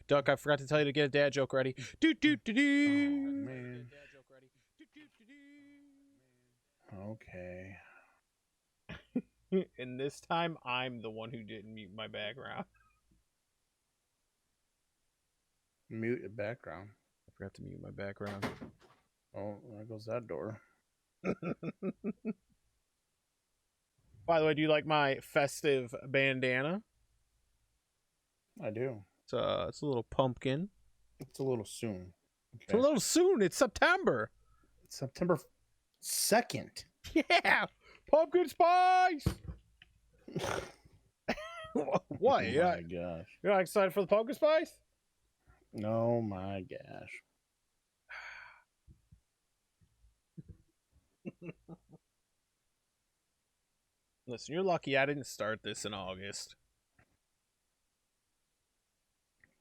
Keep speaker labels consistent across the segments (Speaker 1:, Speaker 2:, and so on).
Speaker 1: Duck, I forgot to tell you to get a dad joke ready.
Speaker 2: Man. Okay.
Speaker 1: And this time, I'm the one who didn't mute my background.
Speaker 2: Mute your background.
Speaker 1: I forgot to mute my background.
Speaker 2: Oh, there goes that door.
Speaker 1: By the way, do you like my festive bandana?
Speaker 2: I do.
Speaker 1: It's a little pumpkin.
Speaker 2: It's a little soon. Okay.
Speaker 1: It's a little soon. It's September.
Speaker 2: It's September 2nd.
Speaker 1: Yeah, pumpkin spice. What?
Speaker 2: Oh my gosh.
Speaker 1: You're not excited for the pumpkin spice?
Speaker 2: Oh my gosh.
Speaker 1: Listen, you're lucky I didn't start this in August.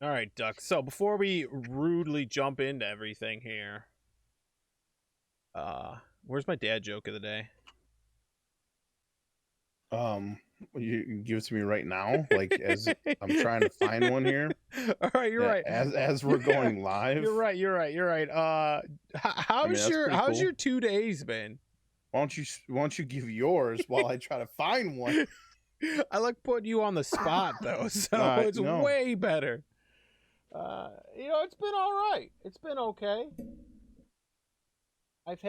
Speaker 1: All right, Duck. So before we rudely jump into everything here, where's my dad joke of the day?
Speaker 2: You give it to me right now, like as I'm trying to find one here.
Speaker 1: All right, you're right.
Speaker 2: As we're going live.
Speaker 1: You're right. How's your 2 days been?
Speaker 2: Why don't you give yours while I try to find one?
Speaker 1: I like putting you on the spot though, so it's way better. It's been all right. It's been okay. I've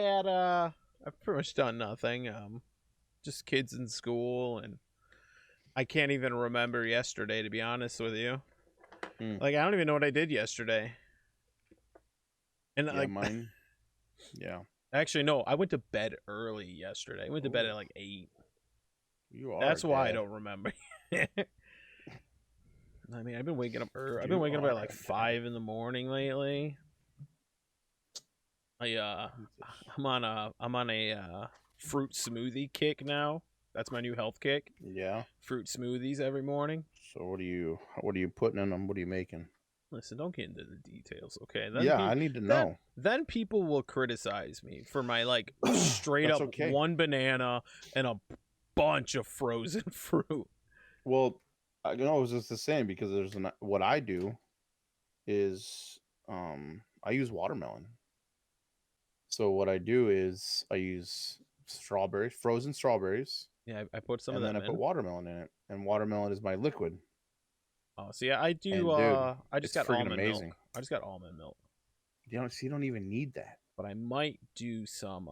Speaker 1: pretty much done nothing. Just kids in school, and I can't even remember yesterday, to be honest with you. Like, I don't even know what I did yesterday. And
Speaker 2: yeah,
Speaker 1: like
Speaker 2: mine. Yeah.
Speaker 1: Actually, no, I went to bed early yesterday. I went to bed at like 8.
Speaker 2: You are.
Speaker 1: That's why I don't remember. I mean, I've been waking up early. I've been waking up at like 5 in the morning lately. I'm on a fruit smoothie kick now. That's my new health kick.
Speaker 2: Yeah.
Speaker 1: Fruit smoothies every morning.
Speaker 2: So what are you putting in them? What are you making?
Speaker 1: Listen, don't get into the details, okay?
Speaker 2: I need to know.
Speaker 1: Then people will criticize me for my like straight up one banana and a bunch of frozen fruit.
Speaker 2: Well, I know it was just the same because what I do is I use watermelon. So what I do is I use frozen strawberries.
Speaker 1: Yeah, I put some of them in.
Speaker 2: And then I put watermelon in it, and watermelon is my liquid.
Speaker 1: Oh, so yeah, I do.
Speaker 2: Dude,
Speaker 1: I just got almond milk. I just got almond milk.
Speaker 2: You don't even need that.
Speaker 1: But I might do some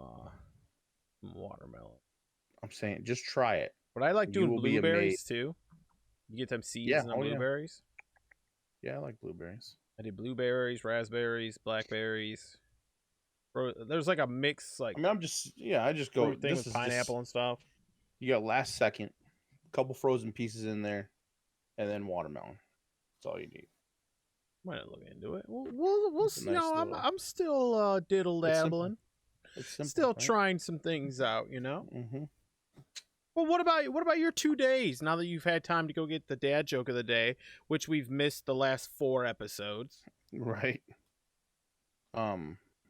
Speaker 1: watermelon.
Speaker 2: I'm saying, just try it.
Speaker 1: But I like doing blueberries too. You get them seeds and the blueberries.
Speaker 2: Yeah, I like blueberries.
Speaker 1: I did blueberries, raspberries, blackberries. There's like a mix, like
Speaker 2: I just go
Speaker 1: thing with pineapple and stuff.
Speaker 2: You got last second, a couple frozen pieces in there, and then watermelon. That's all you need.
Speaker 1: Might not look into it. We'll see. I'm still diddle dabbling.
Speaker 2: It's simple,
Speaker 1: still trying some things out, you know.
Speaker 2: Mm-hmm.
Speaker 1: Well, what about your 2 days? Now that you've had time to go get the dad joke of the day, which we've missed the last 4 episodes.
Speaker 2: Right.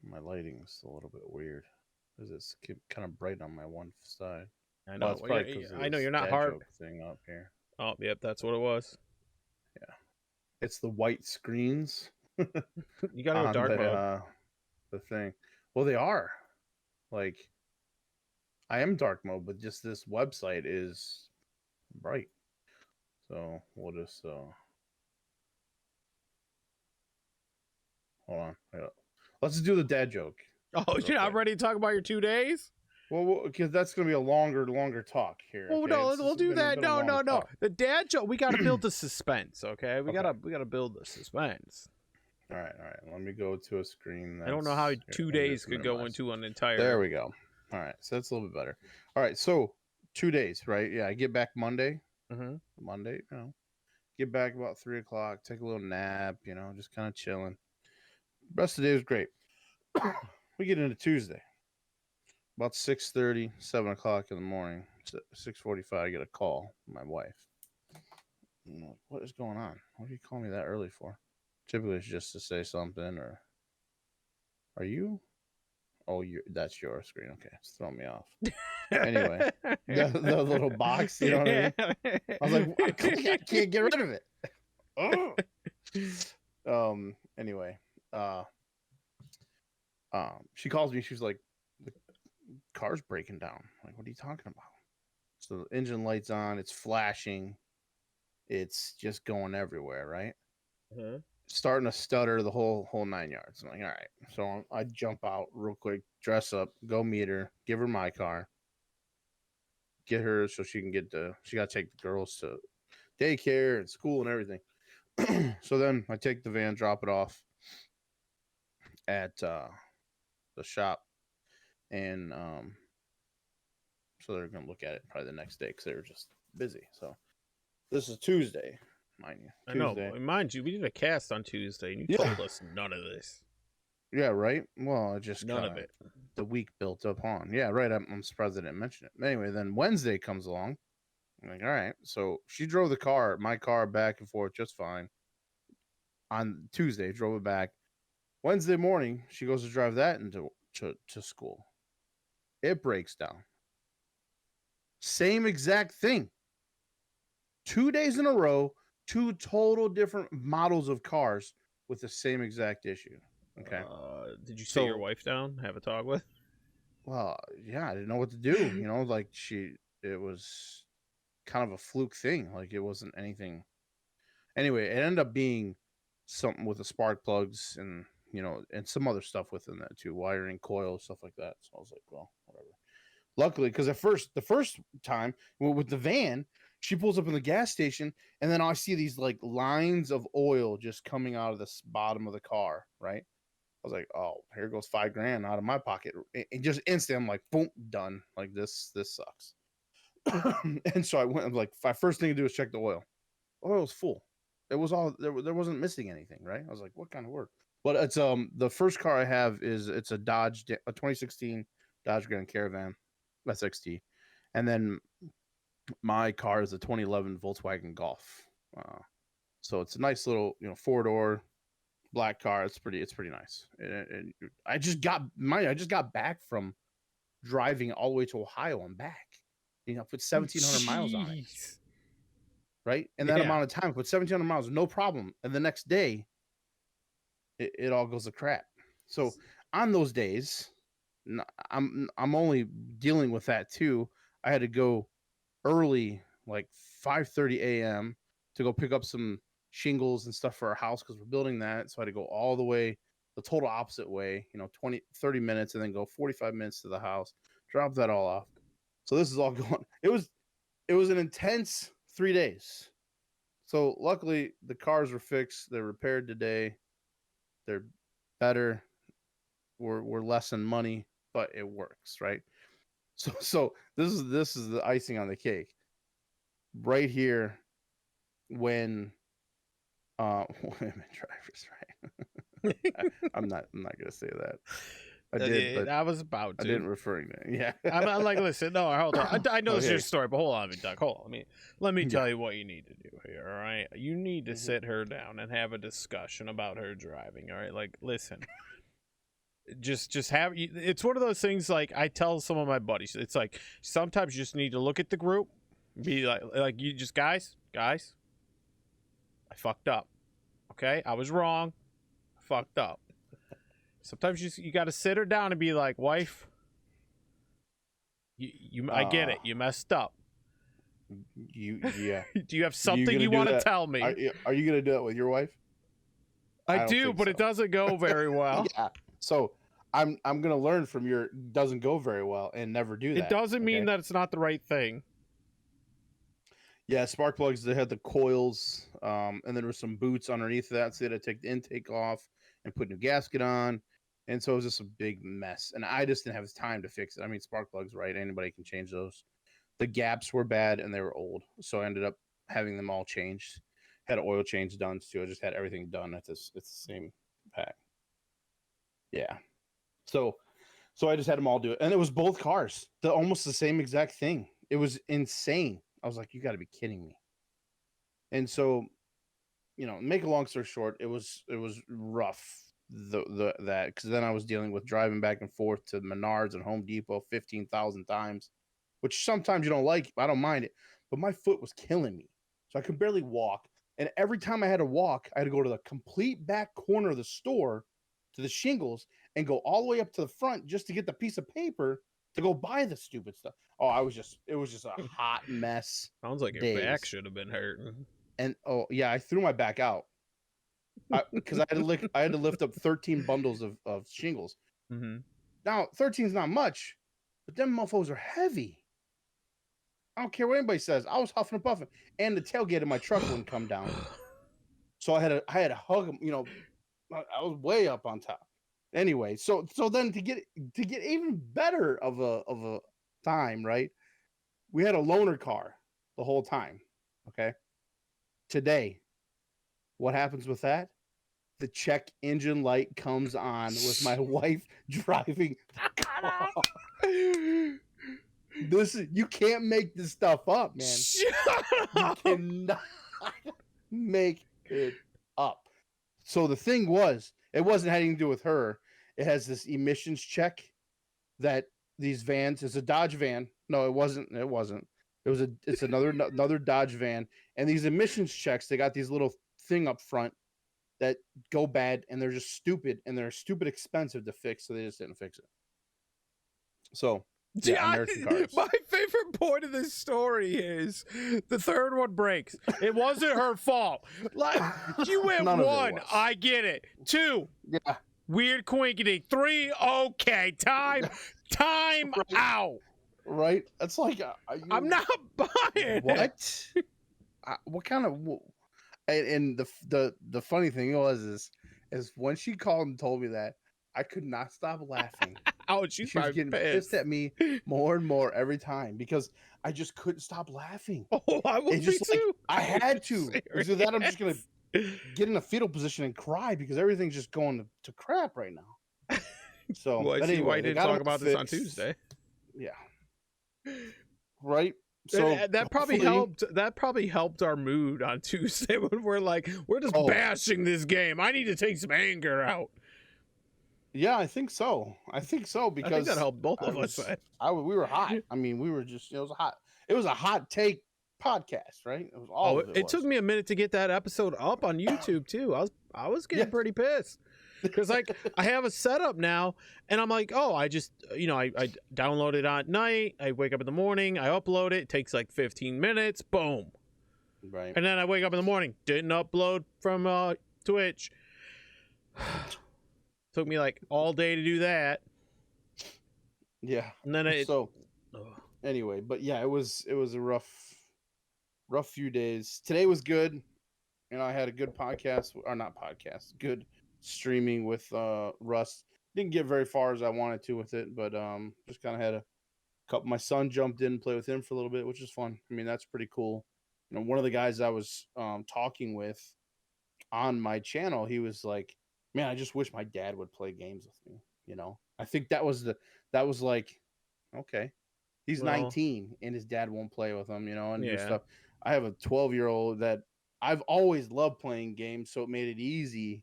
Speaker 2: My lighting's a little bit weird because it's kind of bright on my one side.
Speaker 1: I know. Well, I know you're not hard
Speaker 2: thing up here.
Speaker 1: Oh, yep, that's what it was.
Speaker 2: Yeah, it's the white screens.
Speaker 1: You gotta go dark mode.
Speaker 2: The thing. Well, they are. Like, I am dark mode, but just this website is bright. So we'll just hold on. Let's do the dad joke.
Speaker 1: Oh, you're not ready to talk about your 2 days?
Speaker 2: Well, because that's going to be a longer talk here.
Speaker 1: Well, no, we'll do that. No. The dad joke. We got to build the suspense. Okay, we gotta build the suspense.
Speaker 2: All right. Let me go to a screen.
Speaker 1: I don't know how 2 days could go into an entire.
Speaker 2: There we go. All right, so that's a little bit better. All right, so 2 days, right? Yeah, I get back Monday.
Speaker 1: Mm-hmm.
Speaker 2: Monday, get back about 3 o'clock. Take a little nap. Just kind of chilling. Rest of the day was great. We get into Tuesday. About 6:30, 7 o'clock in the morning, 6:45, I get a call from my wife. I'm like, what is going on? What are you calling me that early for? Typically, it's just to say something, or are you? Oh, that's your screen. Okay, it's throwing me off. Anyway, the little box, you know what I mean? I was like, I can't get rid of it. Anyway, she calls me. She's like, the car's breaking down. I'm like, what are you talking about? So the engine light's on. It's flashing. It's just going everywhere, right? Starting to stutter, the whole 9 yards. I'm like, all right. So I jump out real quick, dress up, go meet her, give her my car, get her so she can she got to take the girls to daycare and school and everything. So then I take the van, drop it off at the shop, and so they're gonna look at it probably the next day because they were just busy. So this is Tuesday, mind you. Tuesday.
Speaker 1: I know, mind you, we did a cast on Tuesday, and you told us none of this.
Speaker 2: Yeah, right. Well, I just
Speaker 1: none of it.
Speaker 2: The week built up on. Yeah, right. I'm surprised I didn't mention it. Anyway, then Wednesday comes along. I'm like, all right. So she drove my car back and forth just fine. On Tuesday, drove it back. Wednesday morning, she goes to drive that to school. It breaks down. Same exact thing. 2 days in a row, 2 total different models of cars with the same exact issue. Okay.
Speaker 1: Did you sit your wife down, have a talk with?
Speaker 2: Well, yeah, I didn't know what to do. Like it was kind of a fluke thing. Like it wasn't anything. Anyway, it ended up being something with the spark plugs and and some other stuff within that too, wiring, coils, stuff like that. So I was like, well, whatever. Luckily, because the first time with the van, she pulls up in the gas station, and then I see these like lines of oil just coming out of the bottom of the car. Right. I was like, oh, here goes $5,000 out of my pocket. And just instant, I'm like, boom, done. Like this sucks. And so I went. I'm like, first thing to do is check the oil. Oil was full. It was all there. There wasn't missing anything, right? I was like, what kind of work? But it's the first car I have it's a 2016 Dodge Grand Caravan SXT, and then my car is a 2011 Volkswagen Golf. So it's a nice little 4-door black car. It's pretty nice. And I just got back from driving all the way to Ohio and back. Put 1,700 miles on it. Right? In that amount of time, put 1,700 miles, no problem. And the next day, it all goes to crap. So on those days, I'm only dealing with that too. I had to go early, like 5:30 a.m. to go pick up some shingles and stuff for our house because we're building that. So I had to go all the way, the total opposite way, 30 minutes, and then go 45 minutes to the house, drop that all off. So this is all going. It was an intense 3 days. So luckily the cars were fixed. They're repaired today. They're better. We're less in money, but it works, right? So this is the icing on the cake. Right here, when women drivers, right? I'm not gonna say that. I did, but
Speaker 1: I was about to.
Speaker 2: I didn't referring to. Yeah,
Speaker 1: I'm like, listen, no, hold on. I know this is your story, but hold on, Doug. Hold on. Let me tell you what you need to do here. All right, you need to sit her down and have a discussion about her driving. All right, like, listen. Just have it's one of those things. Like I tell some of my buddies, it's like sometimes you just need to look at the group, be like you just guys, I fucked up. Okay, I was wrong. I fucked up. Sometimes you got to sit her down and be like, wife, I get it. You messed up.
Speaker 2: Yeah.
Speaker 1: Do you have something you want to tell me?
Speaker 2: Are you gonna do it with your wife?
Speaker 1: I do, but so. It doesn't go very well.
Speaker 2: Yeah. So I'm gonna learn from your doesn't go very well and never do that.
Speaker 1: It doesn't mean that it's not the right thing.
Speaker 2: Yeah, spark plugs, they had the coils, and then there was some boots underneath that, so they had to take the intake off and put a new gasket on. And so it was just a big mess. And I just didn't have time to fix it. I mean, spark plugs, right? Anybody can change those. The gaps were bad and they were old. So I ended up having them all changed. Had an oil change done too. I just had everything done at it's the same pack. Yeah. So I just had them all do it. And it was both cars. Almost the same exact thing. It was insane. I was like, you got to be kidding me. And so, make a long story short, it was rough. That because then I was dealing with driving back and forth to Menards and Home Depot 15,000 times, which sometimes you don't like. I don't mind it, but my foot was killing me, so I could barely walk. And every time I had to walk, I had to go to the complete back corner of the store to the shingles and go all the way up to the front just to get the piece of paper to go buy the stupid stuff. Oh, it was just a hot mess.
Speaker 1: Sounds like your back should have been hurting.
Speaker 2: And oh yeah, I threw my back out because I had to lift up 13 bundles of shingles.
Speaker 1: Mm-hmm.
Speaker 2: Now 13 is not much, but them mofos are heavy. I don't care what anybody says. I was huffing and puffing, and the tailgate of my truck wouldn't come down, so I had to hug them. You know, I was way up on top. Anyway, so then to get even better of a time, right? We had a loaner car the whole time. Okay. Today, what happens with that? The check engine light comes on with my wife driving the car. You can't make this stuff up, man. You cannot make it up. So the thing was, it wasn't having to do with her. It has this emissions check that these vans, it's a Dodge van. No, it wasn't. It's another Dodge van. And these emissions checks, they got these little thing up front that go bad, and they're just stupid, and they're stupid expensive to fix, so they just didn't fix it. So yeah, American cars.
Speaker 1: My favorite point of this story is the third one breaks. It wasn't her fault. Like, you went one, I get it. Two,
Speaker 2: yeah,
Speaker 1: weird quinkity. Three, okay, time right. Out.
Speaker 2: Right? That's like
Speaker 1: I'm not buying
Speaker 2: what? What kind of? And the funny thing is when she called and told me that, I could not stop laughing.
Speaker 1: Oh, she was getting
Speaker 2: pissed at me more and more every time because I just couldn't stop laughing.
Speaker 1: Oh, I would be too.
Speaker 2: I had to. Because of that, I'm just gonna get in a fetal position and cry because everything's just going to crap right now. So,
Speaker 1: well, I see why you didn't talk about this on Tuesday.
Speaker 2: Yeah. Right.
Speaker 1: So that probably helped. That probably helped our mood on Tuesday when we're just bashing this game. I need to take some anger out.
Speaker 2: Yeah, I think so because
Speaker 1: I think that helped both of us.
Speaker 2: We were hot. I mean, we were just it was a hot take podcast, right? It was all.
Speaker 1: It took me a minute to get that episode up on YouTube too. I was getting pretty pissed because I have a setup now, and I'm like, oh, I just I download it at night. I wake up in the morning. I upload it. It takes like 15 minutes. Boom.
Speaker 2: Right.
Speaker 1: And then I wake up in the morning. Didn't upload from Twitch. Took me like all day to do that.
Speaker 2: Yeah.
Speaker 1: And then
Speaker 2: anyway, but yeah, it was a rough few days. Today was good. I had a good good streaming with Russ. Didn't get very far as I wanted to with it, but just kind of had a couple. My son jumped in and played with him for a little bit, which is fun. I mean, that's pretty cool. One of the guys I was talking with on my channel, he was like, man, I just wish my dad would play games with me. I think that was like, okay, he's 19 and his dad won't play with him, and do stuff. I have a 12-year-old that I've always loved playing games, so it made it easy.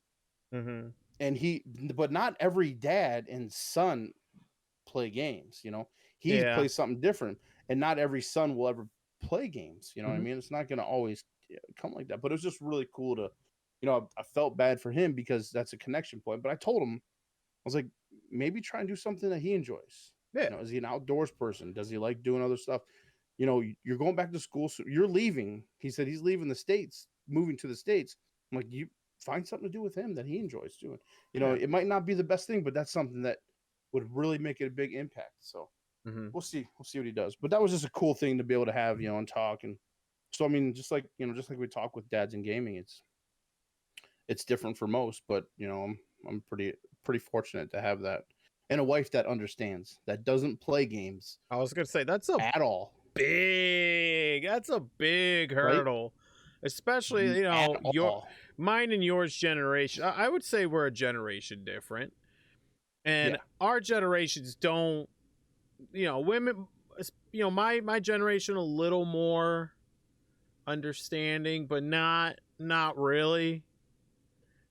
Speaker 1: Mm-hmm.
Speaker 2: And but not every dad and son play games. He plays something different, and not every son will ever play games. You know what I mean? It's not going to always come like that. But it was just really cool to. I felt bad for him because that's a connection point. But I told him, I was like, maybe try and do something that he enjoys.
Speaker 1: Yeah.
Speaker 2: Is he an outdoors person? Does he like doing other stuff? You're going back to school, so you're leaving. He said he's leaving the States, moving to the States. I'm like, you find something to do with him that he enjoys doing. It might not be the best thing, but that's something that would really make it a big impact. So we'll see what he does. But that was just a cool thing to be able to have, and talk. And so, I mean, just like we talk with dads in gaming, it's different for most, but I'm pretty fortunate to have that, and a wife that understands, that doesn't play games.
Speaker 1: I was gonna say that's a big hurdle, right? Especially mine and yours generation. I would say we're a generation different, and our generations don't. Women. My generation a little more understanding, but not really.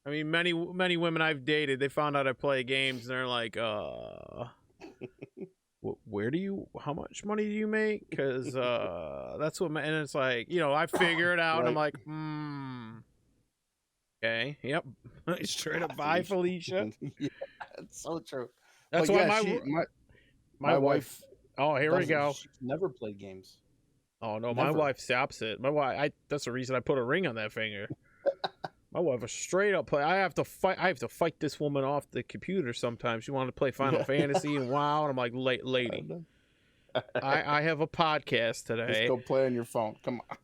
Speaker 1: I mean, many women I've dated, they found out I play games, and they're like, where do you, how much money do you make? Because that's what, and it's like, you know, I figure it out, and I'm like, okay, yep, straight up, bye, Felicia.
Speaker 2: Yeah, it's so true.
Speaker 1: That's
Speaker 2: But
Speaker 1: why
Speaker 2: yeah,
Speaker 1: my wife. Oh, here we go.
Speaker 2: She's never played games.
Speaker 1: Oh no,
Speaker 2: Never.
Speaker 1: my wife stops it. My wife, that's the reason I put a ring on that finger. My wife was straight up play. I have to fight this woman off the computer sometimes. She wanted to play Final Fantasy and WoW, and I'm like, lady, I have a podcast today.
Speaker 2: Just go play on your phone. Come on.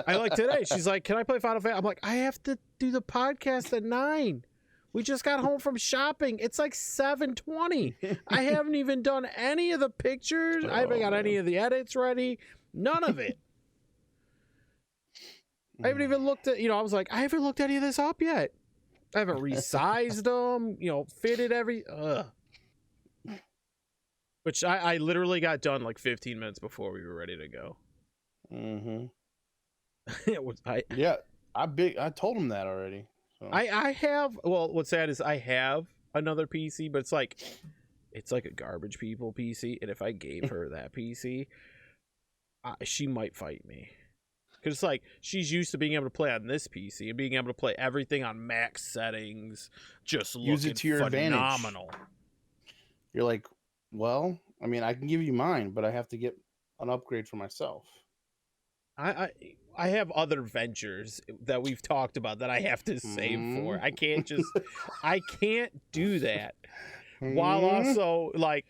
Speaker 1: I like today. She's like, can I play Final Fantasy? I'm like, I have to do the podcast at 9. We just got home from shopping. It's like 7:20. I haven't even done any of the pictures. I haven't got any of the edits ready. None of it. I haven't even looked at, I was like, I haven't looked any of this up yet. I haven't resized them, fitted which I literally got done like 15 minutes before we were ready to go. It was, I
Speaker 2: told him that already. So.
Speaker 1: I have, well, what's sad is I have another PC, but it's like a garbage people PC. And if I gave her that PC, she might fight me. Because it's like, she's used to being able to play on this PC and being able to play everything on max settings, just
Speaker 2: use it to your
Speaker 1: phenomenal.
Speaker 2: Advantage. You're like, well, I mean, I can give you mine, but I have to get an upgrade for myself.
Speaker 1: I have other ventures that we've talked about that I have to save for. I can't do that. While also, like,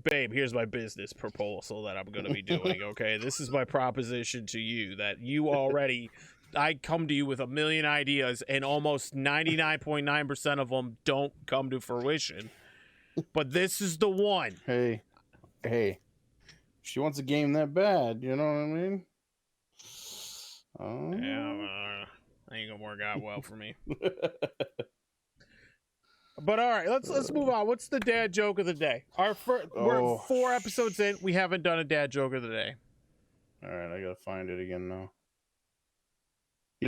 Speaker 1: babe, here's my business proposal that I'm going to be doing, okay? This is my proposition to you that you already, I come to you with a million ideas and almost 99.9% of them don't come to fruition. But this is the one.
Speaker 2: Hey, she wants a game that bad, you know what I mean?
Speaker 1: Yeah, ain't gonna work out well for me. But all right, let's move on. What's the dad joke of the day? We're 4 episodes in. We haven't done a dad joke of the day.
Speaker 2: All right, I gotta find it again now.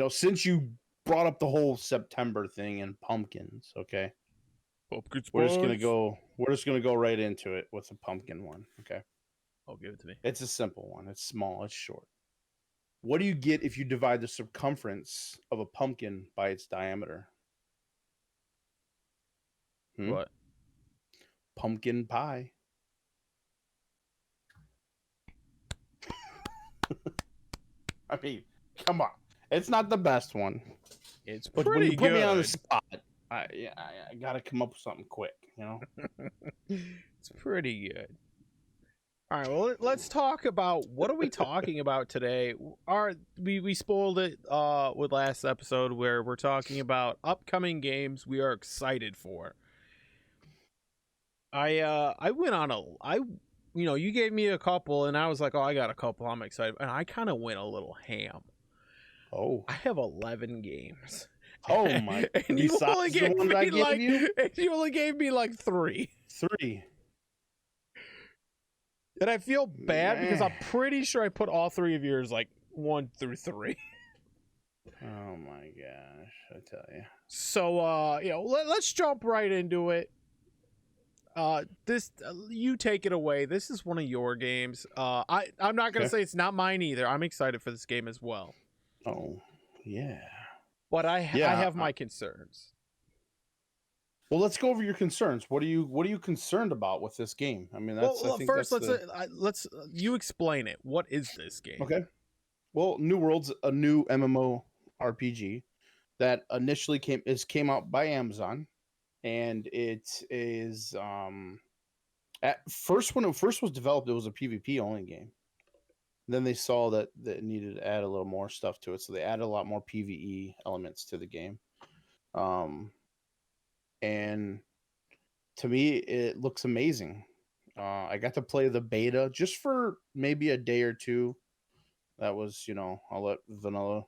Speaker 2: Since you brought up the whole September thing and pumpkins, okay? We're just gonna go right into it with a pumpkin one, okay?
Speaker 1: Oh, give it to me.
Speaker 2: It's a simple one. It's small. It's short. What do you get if you divide the circumference of a pumpkin by its diameter?
Speaker 1: What?
Speaker 2: Pumpkin pie. I mean, come on. It's not the best one.
Speaker 1: It's
Speaker 2: but
Speaker 1: pretty
Speaker 2: when you
Speaker 1: good.
Speaker 2: Put me on the spot. I gotta come up with something quick,
Speaker 1: It's pretty good. All right, well, let's talk about, what are we talking about today? We spoiled it with last episode, where we're talking about upcoming games we are excited for. I went on you gave me a couple, and I was like, oh, I got a couple, I'm excited, and I kind of went a little ham.
Speaker 2: Oh,
Speaker 1: I have 11 games.
Speaker 2: Oh my!
Speaker 1: And you only gave me like 3.
Speaker 2: 3.
Speaker 1: And I feel bad because I'm pretty sure I put all 3 of yours like 1 through 3.
Speaker 2: Oh my gosh, I tell you.
Speaker 1: So let's jump right into it. You take it away. This is one of your games. I'm not gonna say it's not mine either. I'm excited for this game as well.
Speaker 2: Oh yeah.
Speaker 1: But I have my concerns.
Speaker 2: Well, let's go over your concerns. What are you concerned about with this game? I mean,
Speaker 1: let's you explain it. What is this game?
Speaker 2: Okay. Well, New World's a new MMO RPG that initially came out by Amazon, and it is at first, when it first was developed, it was a PvP only game. Then they saw that it needed to add a little more stuff to it, so they added a lot more PvE elements to the game. And to me, it looks amazing. I got to play the beta just for maybe a day or two. That was, I'll let Vanilla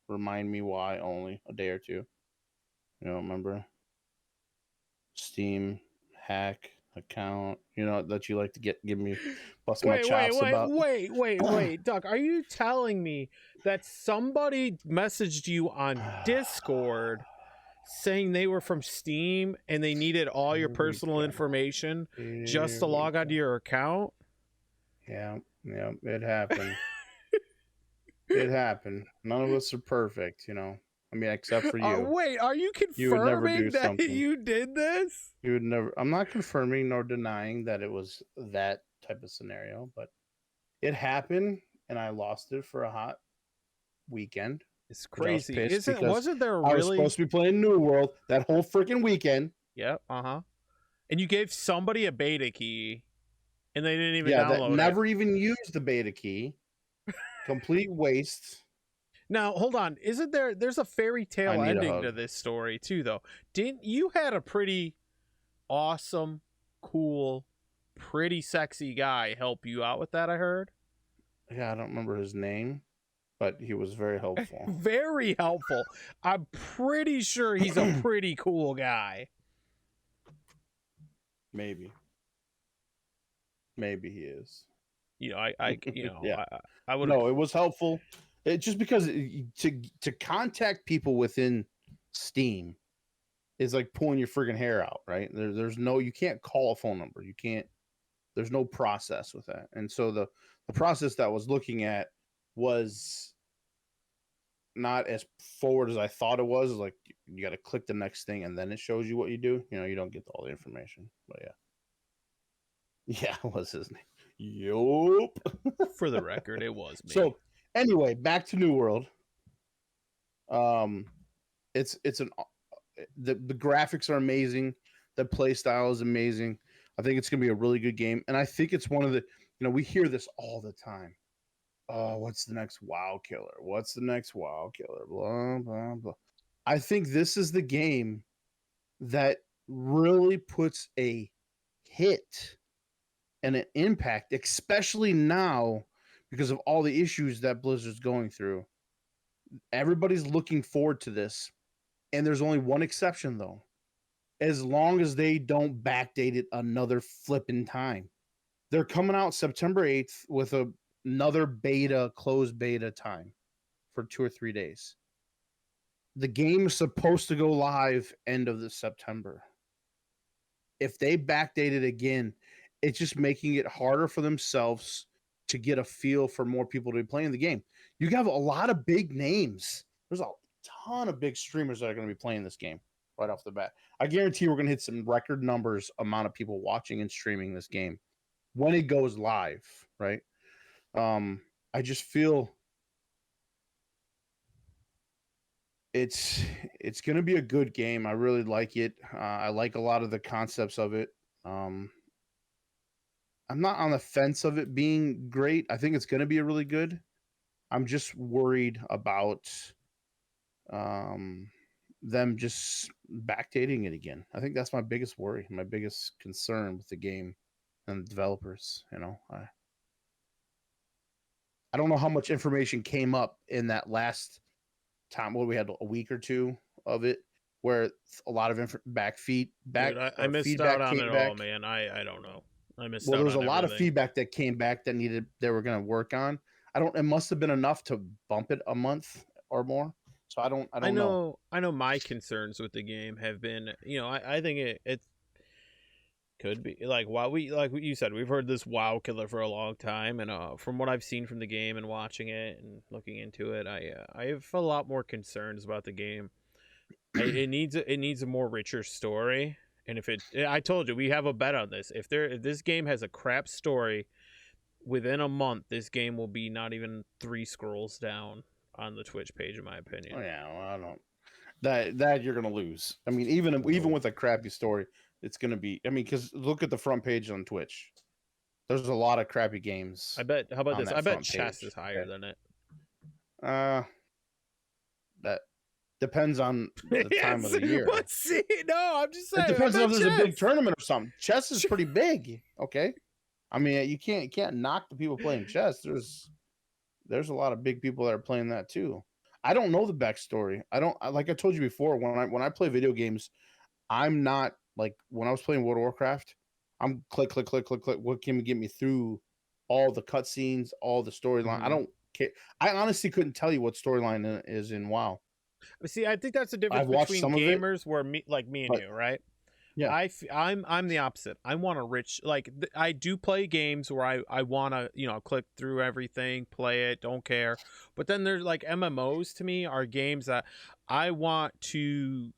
Speaker 2: remind me why only a day or two. Remember? Steam hack account, that you like to give me bust my chops about.
Speaker 1: Wait, Duck, are you telling me that somebody messaged you on Discord saying they were from Steam and they needed all your personal information just to log onto your account.
Speaker 2: Yeah, it happened. It happened. None of us are perfect, you know. I mean, except for you.
Speaker 1: Wait, are you
Speaker 2: You would never do
Speaker 1: confirming that
Speaker 2: something.
Speaker 1: you did this?
Speaker 2: You would never. I'm not confirming nor denying that it was that type of scenario, but it happened, and I lost it for a hot weekend.
Speaker 1: It's crazy.
Speaker 2: Because
Speaker 1: Wasn't there
Speaker 2: I was
Speaker 1: really
Speaker 2: supposed to be playing New World that whole freaking weekend.
Speaker 1: Yep, and you gave somebody a beta key and they didn't even
Speaker 2: that
Speaker 1: download
Speaker 2: never even used the beta key. Complete waste.
Speaker 1: Now, hold on. Isn't there's a fairy tale ending to this story too, though? Didn't you had a pretty awesome, cool, pretty sexy guy help you out with that, I heard?
Speaker 2: Yeah, I don't remember his name, but he was very helpful.
Speaker 1: Very helpful. I'm pretty sure he's a pretty cool guy.
Speaker 2: Maybe he is.
Speaker 1: You know,
Speaker 2: yeah.
Speaker 1: I would.
Speaker 2: No, it was helpful. It just because to contact people within Steam is like pulling your friggin' hair out, right? There's no, you can't call a phone number. You can't. There's no process with that, and so the process that I was looking at was not as forward as I thought it was. Like you got to click the next thing, and then it shows you what you do. You know, you don't get all the information, but yeah, what's his name? Yup.
Speaker 1: For the record, it was me.
Speaker 2: So anyway, back to New World. It's the graphics are amazing. The play style is amazing. I think it's gonna be a really good game, and I think it's one of the, you know, we hear this all the time. Oh, what's the next WoW killer? What's the next WoW killer? Blah blah blah. I think this is the game that really puts a hit and an impact, especially now because of all the issues that Blizzard's going through. Everybody's looking forward to this, and there's only one exception though. As long as they don't backdate it another flipping time. They're coming out September 8th with another beta, closed beta time for 2 or 3 days. The game is supposed to go live end of this September. If they backdate it again, it's just making it harder for themselves to get a feel for more people to be playing the game. You have a lot of big names. There's a ton of big streamers that are going to be playing this game right off the bat. I guarantee we're going to hit some record numbers amount of people watching and streaming this game when it goes live, right? I just feel it's going to be a good game. I really like it. I like a lot of the concepts of it. I'm not on the fence of it being great. I think it's going to be a really good. I'm just worried about them just backdating it again. I think that's my biggest worry, my biggest concern with the game and the developers. You know, I don't know how much information came up in that last time. Well, we had a week or two of it where a lot of feedback.
Speaker 1: Dude, I missed out on it all, man. I don't know. I missed out. Well,
Speaker 2: there was a lot of feedback that came back that they were going to work on. It must have been enough to bump it a month or more. So I don't know.
Speaker 1: I know my concerns with the game have been, you know, I think it could be like what you said, we've heard this WoW killer for a long time, and from what I've seen from the game and watching it and looking into it, I have a lot more concerns about the game. It needs a more richer story, and I told you we have a bet on this. If this game has a crap story, within a month this game will be not even 3 scrolls down on the Twitch page, in my opinion.
Speaker 2: Oh, yeah, well, I don't. That you're gonna lose. I mean, even with a crappy story, it's gonna be. I mean, because look at the front page on Twitch. There's a lot of crappy games.
Speaker 1: I bet. How about this? I bet chess is higher than it.
Speaker 2: That depends on the time of the year.
Speaker 1: But see, no, I'm just saying.
Speaker 2: It depends if there's a big tournament or something. Chess is pretty big. Okay, I mean, you can't knock the people playing chess. There's a lot of big people that are playing that too. I don't know the backstory. Like I told you before, when I play video games, I'm not like when I was playing World of Warcraft, I'm click. What can get me through all the cutscenes, all the storyline? I don't care. I honestly couldn't tell you what storyline is in WoW.
Speaker 1: See, I think that's the difference
Speaker 2: I've watched
Speaker 1: between
Speaker 2: some of it,
Speaker 1: gamers where me and
Speaker 2: but
Speaker 1: you, right?
Speaker 2: yeah,
Speaker 1: I'm the opposite. I want a rich I do play games where I want to, click through everything, play it, don't care. But then there's like MMOs to me are games that I want to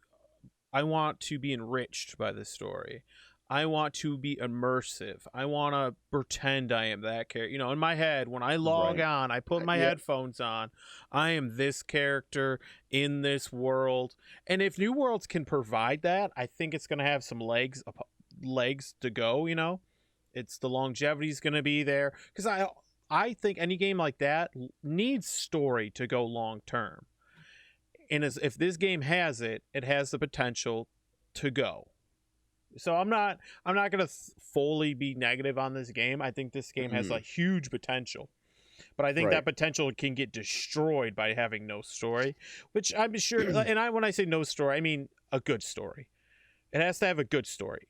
Speaker 1: I want to be enriched by the story. I want to be immersive. I want to pretend I am that character. In my head, when I log
Speaker 2: right.
Speaker 1: on, I put my
Speaker 2: Yeah.
Speaker 1: headphones on. I am this character in this world. And if New Worlds can provide that, I think it's going to have some legs to go. It's the longevity is going to be there cuz I think any game like that needs story to go long term. And if this game has it, it has the potential to go. So I'm not gonna fully be negative on this game. I think this game has a
Speaker 2: Mm,
Speaker 1: huge potential, but I think
Speaker 2: right.
Speaker 1: that potential can get destroyed by having no story. Which I'm sure, and when I say no story, I mean a good story. It has to have a good story.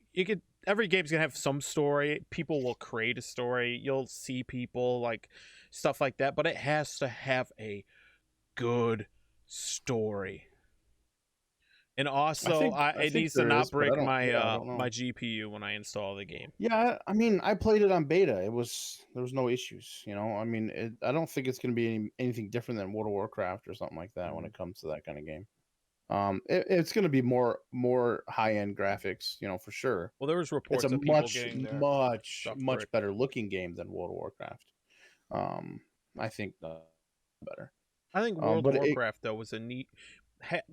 Speaker 1: Every game's gonna have some story. People will create a story. You'll see people like stuff like that, but it has to have a good story. And also,
Speaker 2: I
Speaker 1: it
Speaker 2: think
Speaker 1: needs to
Speaker 2: there
Speaker 1: not
Speaker 2: is, but I
Speaker 1: break
Speaker 2: don't.
Speaker 1: my
Speaker 2: Yeah, I don't
Speaker 1: my
Speaker 2: know.
Speaker 1: GPU when I install the game.
Speaker 2: Yeah, I mean, I played it on beta. There was no issues. I mean, I don't think it's going to be anything different than World of Warcraft or something like that when
Speaker 1: Mhm.
Speaker 2: it comes to that kind of game. It's going to be more high end graphics, for sure.
Speaker 1: Well, there was
Speaker 2: It's a
Speaker 1: reports of people
Speaker 2: much
Speaker 1: getting their
Speaker 2: much
Speaker 1: stuff
Speaker 2: much
Speaker 1: bricked.
Speaker 2: better looking game than World of Warcraft. I think better.
Speaker 1: I think World of
Speaker 2: But it
Speaker 1: Warcraft though was a neat.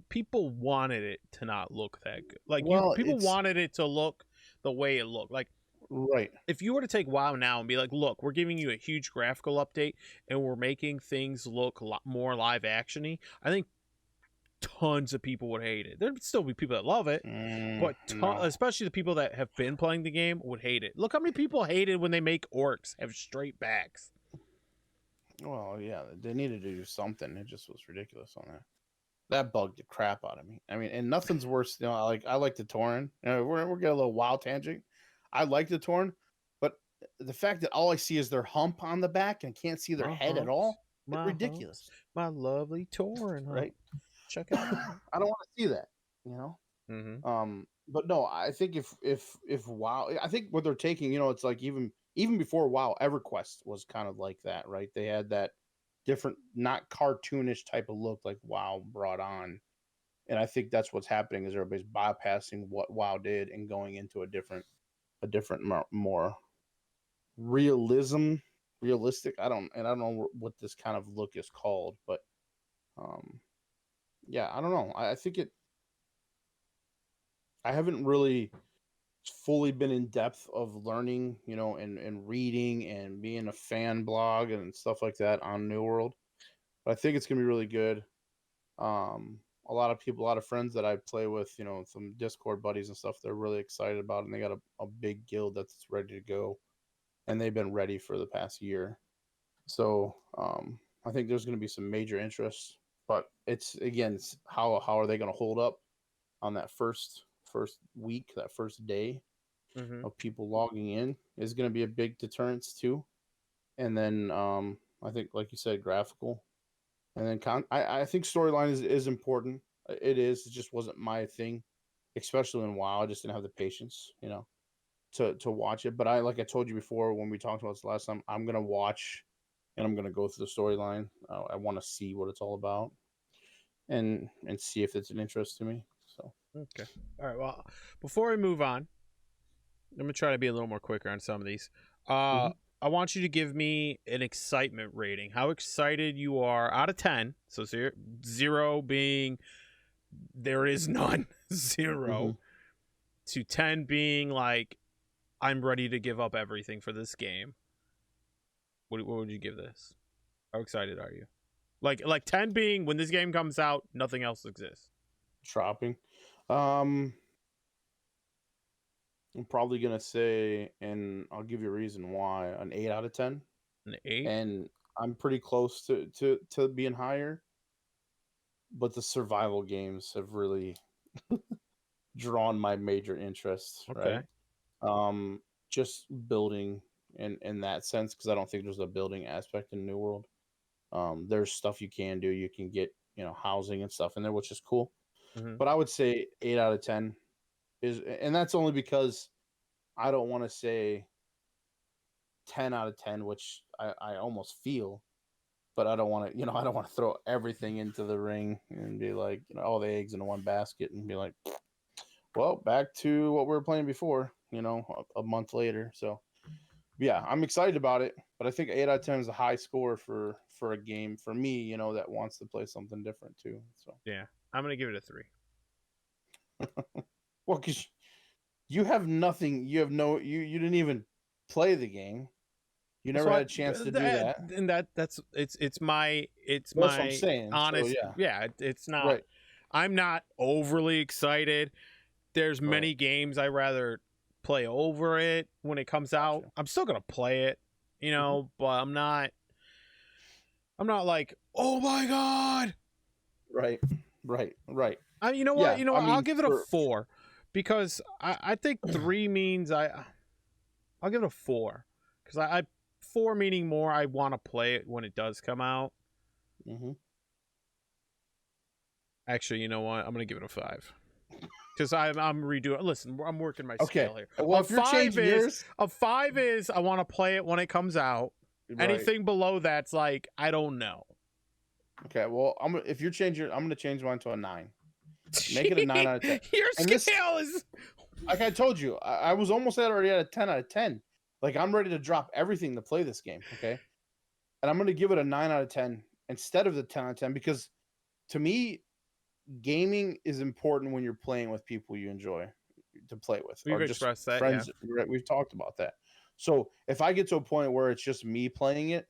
Speaker 1: People wanted it to not look that good. Like
Speaker 2: well,
Speaker 1: people
Speaker 2: it's
Speaker 1: wanted it to look the way it looked. Like
Speaker 2: right.
Speaker 1: if you were to take WoW now and be like, look, we're giving you a huge graphical update and we're making things look a lot more live actiony. I think tons of people would hate it. There'd still be people that love it, but
Speaker 2: No.
Speaker 1: especially the people that have been playing the game would hate it. Look how many people hate it when they make orcs have straight backs.
Speaker 2: Well, yeah, they needed to do something. It just was ridiculous on that. That bugged the crap out of me. I mean, and nothing's worse. I like the Tauren. We're getting a little wild tangent. I like the Tauren, but the fact that all I see is their hump on the back and can't see their
Speaker 1: My
Speaker 2: head at
Speaker 1: humps,
Speaker 2: all, it's
Speaker 1: my humps,
Speaker 2: ridiculous,
Speaker 1: my lovely Tauren
Speaker 2: right?
Speaker 1: hump. Check it out.
Speaker 2: I don't want to see that, you know.
Speaker 1: Mm-hmm.
Speaker 2: But no, I think if WoW, I think what they're taking, it's like even before WoW, EverQuest was kind of like that, right? They had that different, not cartoonish type of look like WoW brought on, and I think that's what's happening is everybody's bypassing what WoW did and going into a different more realism, realistic. I don't know what this kind of look is called, but um, yeah, I don't know. I think it. I haven't really fully been in depth of learning, and reading and being a fan blog and stuff like that on New World. But I think it's gonna be really good. A lot of people, a lot of friends that I play with, some Discord buddies and stuff, they're really excited about it, and they got a big guild that's ready to go, and they've been ready for the past year. So I think there's gonna be some major interest. But it's how are they gonna hold up on that first week, that first day
Speaker 1: Mm-hmm.
Speaker 2: of people logging in is going to be a big deterrence too. And then I think, like you said, graphical, and then I think storyline is important. It is. It just wasn't my thing, especially in WoW. I just didn't have the patience, to watch it. But like I told you before when we talked about this last time, I'm gonna watch and I'm gonna go through the storyline. I want to see what it's all about and see if it's an interest to me. So.
Speaker 1: Okay. All right. Well, before we move on, I'm gonna try to be a little more quicker on some of these. Uh,
Speaker 2: Mhm.
Speaker 1: I want you to give me an excitement rating. How excited you are out of 10. So zero being there is none,
Speaker 2: Mhm.
Speaker 1: 0 to 10 being like I'm ready to give up everything for this game. What would you give this? How excited are you? Like 10 being when this game comes out, nothing else exists.
Speaker 2: Shopping. Um, I'm probably gonna say, and I'll give you a reason why, an 8 out of 10.
Speaker 1: An 8.
Speaker 2: And I'm pretty close to being higher, but the survival games have really drawn my major interest, right?
Speaker 1: Okay.
Speaker 2: Um, just building in that sense, because I don't think there's a building aspect in New World. There's stuff you can do. You can get housing and stuff in there, which is cool.
Speaker 1: Mm-hmm.
Speaker 2: But I would say 8 out of 10 is, and that's only because I don't want to say 10 out of 10, which I almost feel, but I don't want to, I don't want to throw everything into the ring and be like, all the eggs in one basket and be like, well, back to what we were playing before, a month later. So yeah, I'm excited about it, but I think 8 out of 10 is a high score for a game for me, that wants to play something different too. So
Speaker 1: Yeah, I'm gonna give it a 3.
Speaker 2: well, because you have nothing, you didn't even play the game. You never
Speaker 1: So
Speaker 2: had a chance to do that.
Speaker 1: and it's my
Speaker 2: Well, that's what I'm saying. So
Speaker 1: honest.
Speaker 2: yeah,
Speaker 1: Yeah, it's not.
Speaker 2: right,
Speaker 1: I'm not overly excited. There's
Speaker 2: right.
Speaker 1: many games I rather play over it when it comes out.
Speaker 2: Gotcha.
Speaker 1: I'm still gonna play it,
Speaker 2: Mhm.
Speaker 1: but I'm not. I'm not like, oh my god.
Speaker 2: Right, right.
Speaker 1: You know what?
Speaker 2: Yeah,
Speaker 1: You know
Speaker 2: I
Speaker 1: what? I'll
Speaker 2: mean,
Speaker 1: give it a 4 because I think 3 means I'll give it a 4 because I 4 meaning more. I want to play it when it does come out.
Speaker 2: Mhm.
Speaker 1: Actually, you know what? I'm gonna give it a 5 because I'm redoing. Listen, I'm working my
Speaker 2: Okay.
Speaker 1: scale here.
Speaker 2: Well, if you're changing yours,
Speaker 1: A 5 is I want to play it when it comes out.
Speaker 2: right.
Speaker 1: Anything below that's like I don't know.
Speaker 2: Okay. Well, if you're changing, I'm gonna change mine to a 9. Make it a 9 out of 10.
Speaker 1: Your
Speaker 2: And this,
Speaker 1: scale is
Speaker 2: like I told you, I was almost already at a 10 out of 10. Like I'm ready to drop everything to play this game. Okay. And I'm gonna give it a 9 out of 10 instead of the 10 out of 10 because to me, gaming is important when you're playing with people you enjoy to play with
Speaker 1: we've
Speaker 2: or just
Speaker 1: expressed that. Yeah.
Speaker 2: friends. We've talked about that. So if I get to a point where it's just me playing it,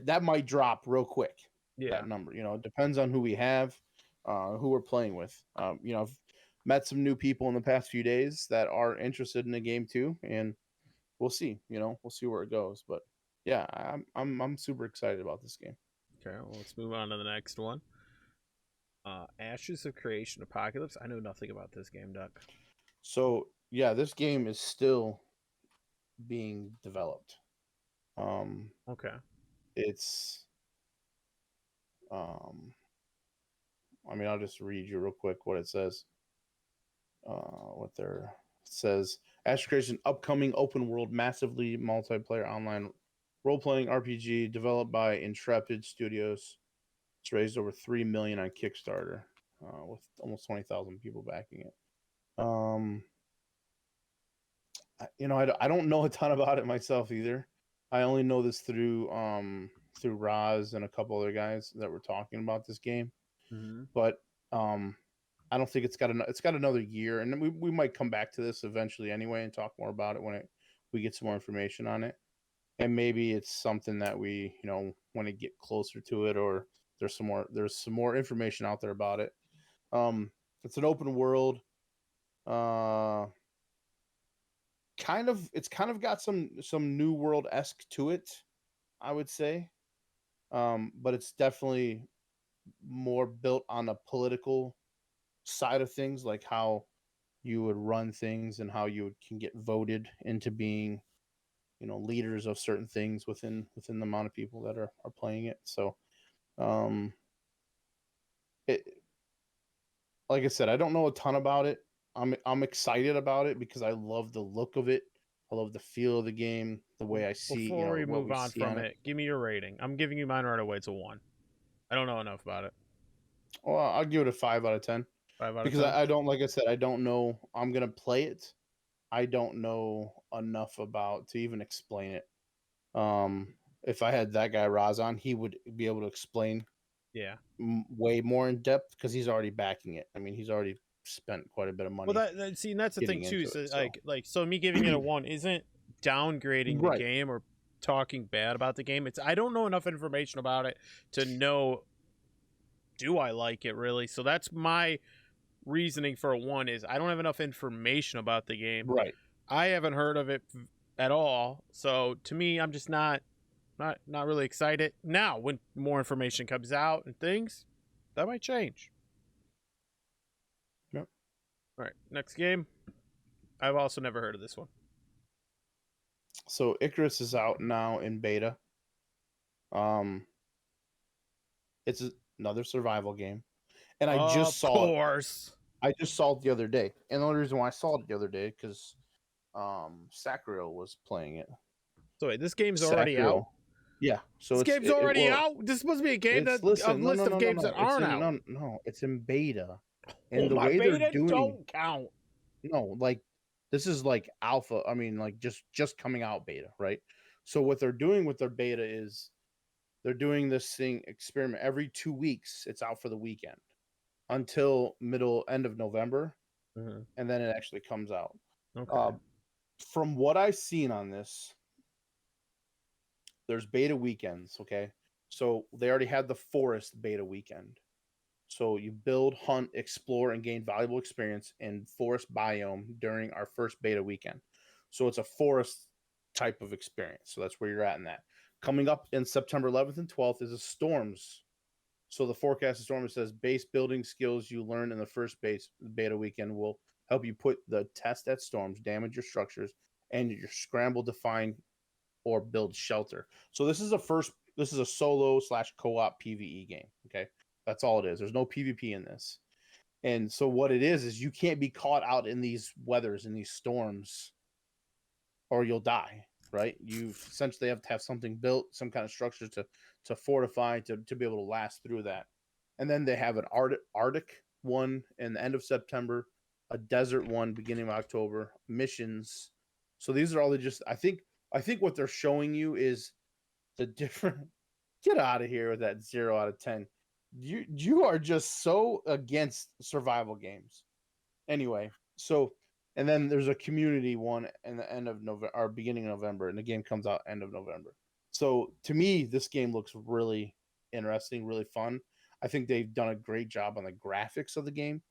Speaker 2: that might drop real quick.
Speaker 1: Yeah.
Speaker 2: That number, it depends on who we have, who we're playing with. I've met some new people in the past few days that are interested in the game too, and we'll see. We'll see where it goes. But yeah, I'm super excited about this game.
Speaker 1: Okay. Well, let's move on to the next one. Ashes of Creation Apocalypse. I know nothing about this game, Duck.
Speaker 2: So yeah, this game is still being developed.
Speaker 1: Okay.
Speaker 2: It's um, I mean, I'll just read you real quick what it says. What there says: Ash Creation, upcoming open world, massively multiplayer online role playing RPG developed by Intrepid Studios. It's raised over 3 million on Kickstarter, with almost 20,000 people backing it. I don't know a ton about it myself either. I only know this through Roz and a couple other guys that were talking about this game.
Speaker 1: Mm-hmm.
Speaker 2: But I don't think it's got another year, and we might come back to this eventually anyway and talk more about it when we get some more information on it, and maybe it's something that we want to get closer to it, or there's some more information out there about it. It's an open world, it's kind of got some New World-esque to it, I would say, but it's definitely more built on a political side of things, like how you would run things and how can get voted into being leaders of certain things within the amount of people that are playing it. So um it, like I said, I don't know a ton about it. I'm excited about it because I love the look of it. I love the feel of the game, the way I see,
Speaker 1: Before we
Speaker 2: what
Speaker 1: move
Speaker 2: we
Speaker 1: on
Speaker 2: see
Speaker 1: from
Speaker 2: on it.
Speaker 1: it, give me your rating. I'm giving you mine right away. It's a 1. I don't know enough about it.
Speaker 2: Well, I'll give it a 5 out of 10
Speaker 1: 5 out of
Speaker 2: because
Speaker 1: 10.
Speaker 2: I don't, like I said, I don't know. I'm gonna play it. I don't know enough about to even explain it. If I had that guy Raz on, he would be able to explain
Speaker 1: Yeah.
Speaker 2: way more in depth because he's already backing it. I mean, he's already spent quite a bit of
Speaker 1: Well,
Speaker 2: money
Speaker 1: see, and that's the thing
Speaker 2: getting
Speaker 1: too.
Speaker 2: into it.
Speaker 1: So
Speaker 2: So
Speaker 1: so me giving it a 1 isn't downgrading the
Speaker 2: right,
Speaker 1: game or talking bad about the game. It's I don't know enough information about it to know do I like it really. So that's my reasoning for a 1 is I don't have enough information about the game.
Speaker 2: right.
Speaker 1: I haven't heard of it at all. So to me, I'm just not really excited. Now, when more information comes out and things, that might change.
Speaker 2: Yep.
Speaker 1: All right, next game. I've also never heard of this one.
Speaker 2: So Icarus is out now in beta. Um, It's another survival game, and I
Speaker 1: Of
Speaker 2: just saw it.
Speaker 1: course.
Speaker 2: I just saw it the other day, and the only reason why I saw it the other day because Sakura was playing it.
Speaker 1: So wait, this game's already
Speaker 2: Sakura,
Speaker 1: out.
Speaker 2: yeah. So
Speaker 1: This
Speaker 2: it's
Speaker 1: game's already
Speaker 2: well,
Speaker 1: out. This is supposed to be a game
Speaker 2: it's
Speaker 1: that a
Speaker 2: listen, no,
Speaker 1: list
Speaker 2: no,
Speaker 1: of
Speaker 2: no, no,
Speaker 1: games
Speaker 2: no.
Speaker 1: that
Speaker 2: It's
Speaker 1: aren't
Speaker 2: in
Speaker 1: out.
Speaker 2: no, it's in beta,
Speaker 1: Oh,
Speaker 2: and the
Speaker 1: my
Speaker 2: way they're
Speaker 1: beta
Speaker 2: doing
Speaker 1: don't count.
Speaker 2: no, like this is like alpha. I mean, like just coming out beta, right? So what they're doing with their beta is they're doing this thing experiment every 2 weeks. It's out for the weekend until end of November,
Speaker 1: Mhm.
Speaker 2: and then it actually comes out.
Speaker 1: Okay.
Speaker 2: From what I've seen on this, there's beta weekends. Okay, so they already had the forest beta weekend. So you build, hunt, explore, and gain valuable experience in forest biome during our first beta weekend. So it's a forest type of experience. So that's where you're at in that. Coming up in September 11th and 12th is a storms. So the forecast of storms says base building skills you learn in the first base beta weekend will help you put the test at storms, damage your structures, and your scramble to find or build shelter. So this is a solo / co-op PvE game. Okay. That's all it is. There's no PvP in this. And so what it is you can't be caught out in these weathers, in these storms, or you'll die, right? You essentially have to have something built, some kind of structure to fortify to be able to last through that. And then they have an Arctic one in the end of September, a desert one beginning of October, missions. So these are all I think what they're showing you is the different get out of here with that 0 out of 10. You are just so against survival games. Anyway, so and then there's a community one in the end of November or beginning of November, and the game comes out end of November. So to me, this game looks really interesting, really fun. I think they've done a great job on the graphics of the game.